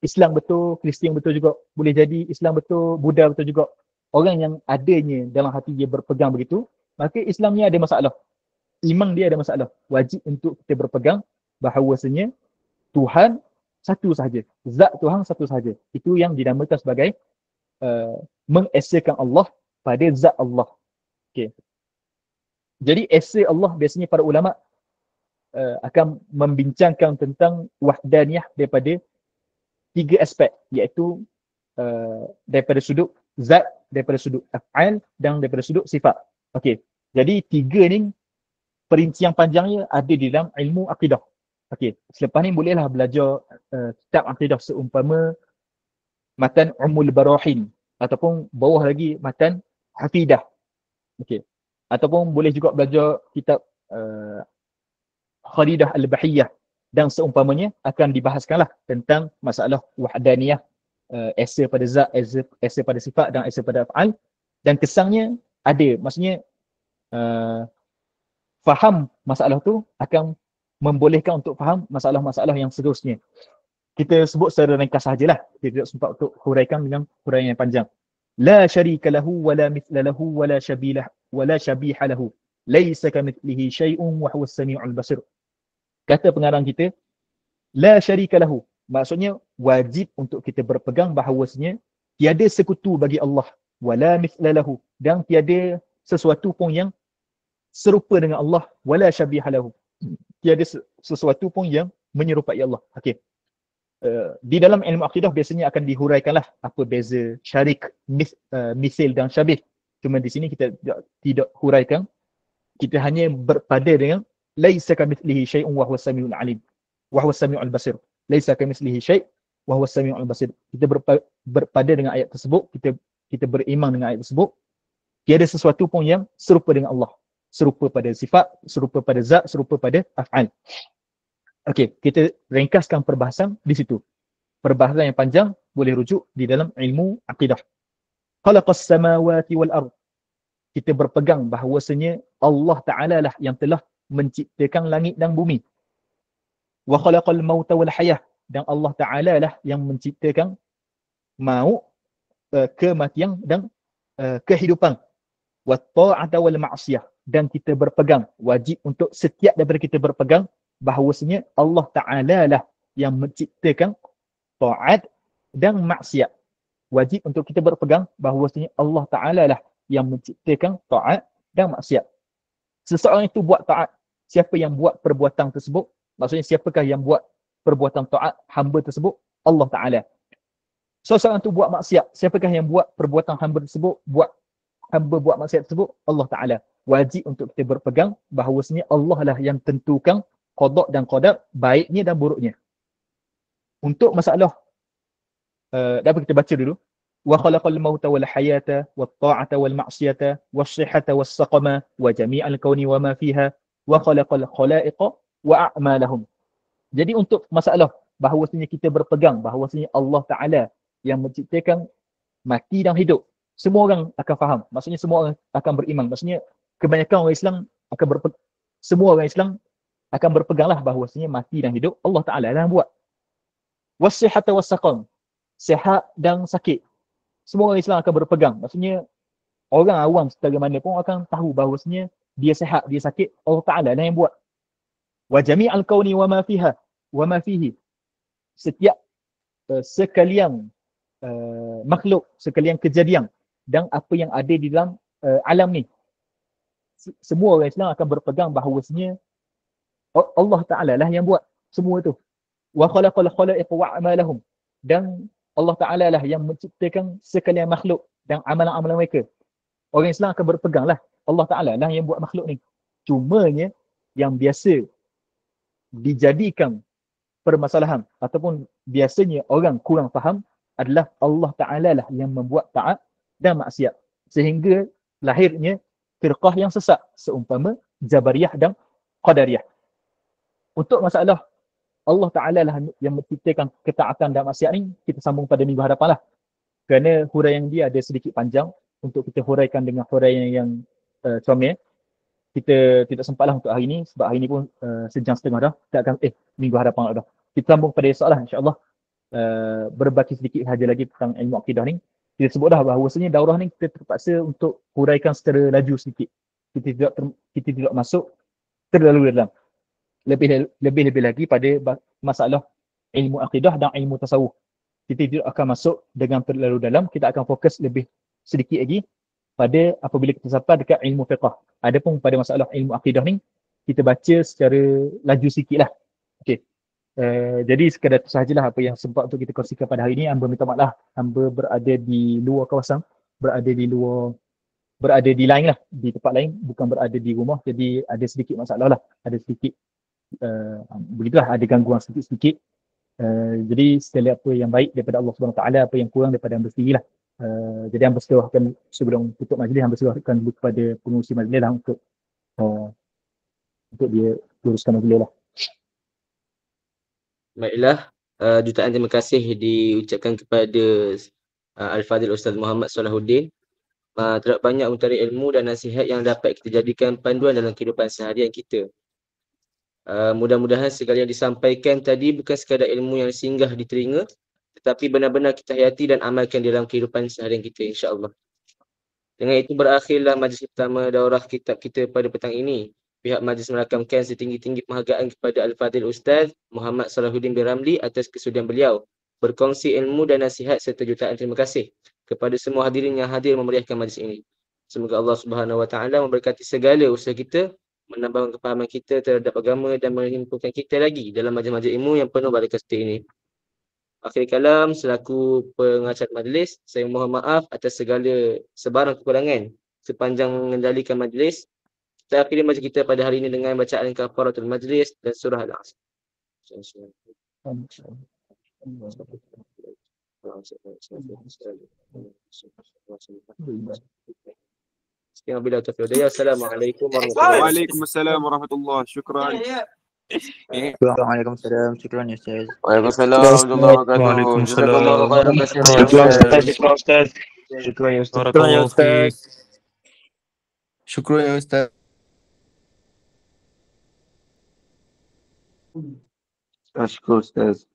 Islam betul, Kristian betul juga. Boleh jadi Islam betul, Buddha betul juga. Orang yang adanya dalam hati dia berpegang begitu, maka Islamnya ada masalah. Iman dia ada masalah. Wajib untuk kita berpegang bahawasanya Tuhan satu sahaja. Zat Tuhan satu sahaja. Itu yang dinamakan sebagai mengesakan Allah pada zat Allah. Okay. Jadi esa Allah biasanya para ulama akan membincangkan tentang wahdaniyah daripada 3 aspek, iaitu daripada sudut zat, daripada sudut af'al dan daripada sudut sifat. Okey. Jadi 3 ni perincian panjangnya ada di dalam ilmu akidah. Okey. Selepas ni bolehlah belajar kitab akidah seumpama matan Ummul Barahin ataupun bawah lagi matan Hafidah. Okey. Ataupun boleh juga belajar kitab Khalidah Al-Bahiyah dan seumpamanya akan dibahaskanlah tentang masalah wahdaniyah, esa pada zat, esa pada sifat dan esa pada af'al, dan kesannya ada. Maksudnya faham masalah tu akan membolehkan untuk faham masalah-masalah yang seterusnya. Kita sebut secara ringkas sajalah. Kita tidak sempat untuk huraikan dengan huraian yang panjang. La syarika lahu wa la mithla lahu wa la syabiha lahu. Laisa kamithlihi syai'un wa huwa as-sami'ul basir. Kata pengarang kita, la syarika lahu. Maksudnya wajib untuk kita berpegang bahawasanya tiada sekutu bagi Allah, wala mithla lahu, dan tiada sesuatu pun yang serupa dengan Allah, wala syabiha lahu. Tiada sesuatu pun yang menyerupai Allah. Okey. Di dalam ilmu akidah biasanya akan dihuraikanlah apa beza syarik, misil dan syabih. Cuma di sini kita tidak huraikan. Kita hanya berpada dengan laisa kamithlihi syai'un wa huwas samiul alim wa huwas samiul basir. Laisa kamithlihi syai' wa huwas samiul basir. Kita berpada dengan ayat tersebut, kita beriman dengan ayat tersebut. Tiada sesuatu pun yang serupa dengan Allah. Serupa pada sifat, serupa pada zat, serupa pada af'al. Okey, kita ringkaskan perbahasan di situ. Perbahasan yang panjang boleh rujuk di dalam ilmu akidah. Khalaqas samawati wal ard. Kita berpegang bahawasanya Allah Ta'ala lah yang telah menciptakan langit dan bumi. Wa khalaqal mauta wal hayah. Dan Allah Ta'ala lah yang menciptakan maut, kematian dan kehidupan. Wa ta'ata wal ma'siyah. Dan kita berpegang, wajib untuk setiap daripada kita berpegang bahawasanya Allah Ta'ala lah yang menciptakan ta'at dan maksiat. Wajib untuk kita berpegang bahawasanya Allah Ta'ala lah yang menciptakan ta'at dan maksiat. Seseorang itu buat ta'at, siapa yang buat perbuatan tersebut? Maksudnya siapakah yang buat perbuatan ta'at hamba tersebut? Allah Ta'ala. Seseorang itu buat maksiat, siapakah yang buat perbuatan hamba tersebut? Hamba buat maksiat tersebut? Allah Ta'ala. Wajib untuk kita berpegang bahawasanya Allah lah yang tentukan qada dan qadar, baiknya dan buruknya. Untuk masalah dapat kita baca dulu. Wa khalaqal mauta wal hayata wat ta'ata wal ma'siyata was sihhata was saqama wa jami'al kauni wa ma fiha wa khalaqal khalaiqa wa a'malahum. Jadi untuk masalah bahawasanya kita berpegang bahawasanya Allah Ta'ala yang menciptakan mati dan hidup, semua orang akan faham. Maksudnya semua orang akan beriman. Maksudnya kebanyakan orang Islam semua orang Islam akan berpeganglah bahawasanya mati dan hidup Allah Ta'ala yang buat. Was-sihhata was-saqam. Sihat dan sakit. Semua orang Islam akan berpegang. Maksudnya orang awam secara mana pun akan tahu bahawasanya dia sihat, dia sakit, Allah Ta'ala yang buat. Wa jami'al kauni wa ma fiha wa ma fihi. Setiap sekalian makhluk, sekalian kejadian dan apa yang ada di dalam alam ni. Semua orang Islam akan berpegang bahawasanya Allah Ta'ala lah yang buat semua itu. Wa khalaqal khalaiqa wa a'malahum. Dan Allah Ta'ala lah yang menciptakan sekalian makhluk dan amalan-amalan mereka. Orang Islam akan berpegang lah Allah Ta'ala lah yang buat makhluk ni. Cumanya yang biasa dijadikan permasalahan ataupun biasanya orang kurang faham adalah Allah Ta'ala lah yang membuat taat dan maksiat. Sehingga lahirnya firqah yang sesat seumpama Jabariyah dan Qadariyah. Untuk masalah Allah Ta'ala lah yang menciptakan ketaatan dan maksiat ni, kita sambung pada minggu hadapan lah. Kerana huraian dia ada sedikit panjang untuk kita huraikan dengan huraian yang comel. Kita tidak sempatlah untuk hari ni sebab hari ni pun sejam setengah dah. Kita akan minggu hadapan dah. Kita sambung pada esok lah insya-Allah. Berbaki sedikit saja lagi tentang ilmu akidah ni. Kita sebut dah bahawasanya daurah ni kita terpaksa untuk huraikan secara laju sedikit. Kita tidak masuk terlalu dalam. Lebih lagi pada masalah ilmu akidah dan ilmu tasawuf. Kita tidak akan masuk dengan terlalu dalam, kita akan fokus lebih sedikit lagi pada apabila kita sampai dekat ilmu fiqh. Adapun pada masalah ilmu akidah ni, kita baca secara laju sikit lah. Okay. Jadi sekadar itu sahajalah apa yang sempat untuk kita kongsikan pada hari ini. Hamba minta maaf, hamba berada di luar kawasan, berada di lain lah, di tempat lain, bukan berada di rumah. Jadi ada sedikit masalah lah, ada sedikit begitulah, ada gangguan sedikit-sedikit. Jadi segala apa yang baik daripada Allah Subhanahu Taala, apa yang kurang daripada hamba sendirilah. Jadi hamba serahkan sebelum tutup majlis, hamba serahkan dulu kepada pengurusi majlis lah untuk dia luruskan majlis lah. Baiklah, jutaan terima kasih diucapkan kepada Al-Fadhil Ustaz Muhammad Salahuddin. Terdapat banyak mencari ilmu dan nasihat yang dapat kita jadikan panduan dalam kehidupan seharian kita. Mudah-mudahan segala yang disampaikan tadi bukan sekadar ilmu yang singgah di telinga, tetapi benar-benar kita hayati dan amalkan dalam kehidupan seharian kita, insya-Allah. Dengan itu berakhirlah majlis pertama daurah kitab kita pada petang ini. Pihak majlis merakamkan setinggi-tinggi penghargaan kepada Al-Fadhil Ustaz Muhammad Salahuddin bin Ramli atas kesudian beliau berkongsi ilmu dan nasihat serta jutaan terima kasih kepada semua hadirin yang hadir memeriahkan majlis ini. Semoga Allah Subhanahu Wa Taala memberkati segala usaha kita, menambahkan kefahaman kita terhadap agama dan menghimpunkan kita lagi dalam majlis-majlis ilmu yang penuh barakat seperti ini. Akhir kalam, selaku pengacara majlis, saya mohon maaf atas segala sebarang kekurangan sepanjang mengendalikan majlis. Kita akhiri majlis kita pada hari ini dengan bacaan kafaratul majlis dan surah Al-Asr. Sekian wabillahi taufiq wal hidayah. Assalamualaikum warahmatullahi wabarakatuh. Waalaikumsalam warahmatullahi. Syukran. Waalaikumsalam. Syukran ya Ustaz. Waalaikumsalam warahmatullahi wabarakatuh. Jazakallahu khairan katsiran. Syukran Ustaz. Syukran ya Ustaz. Syukran ya Ustaz. Syukran ya Ustaz. Syukran Ustaz.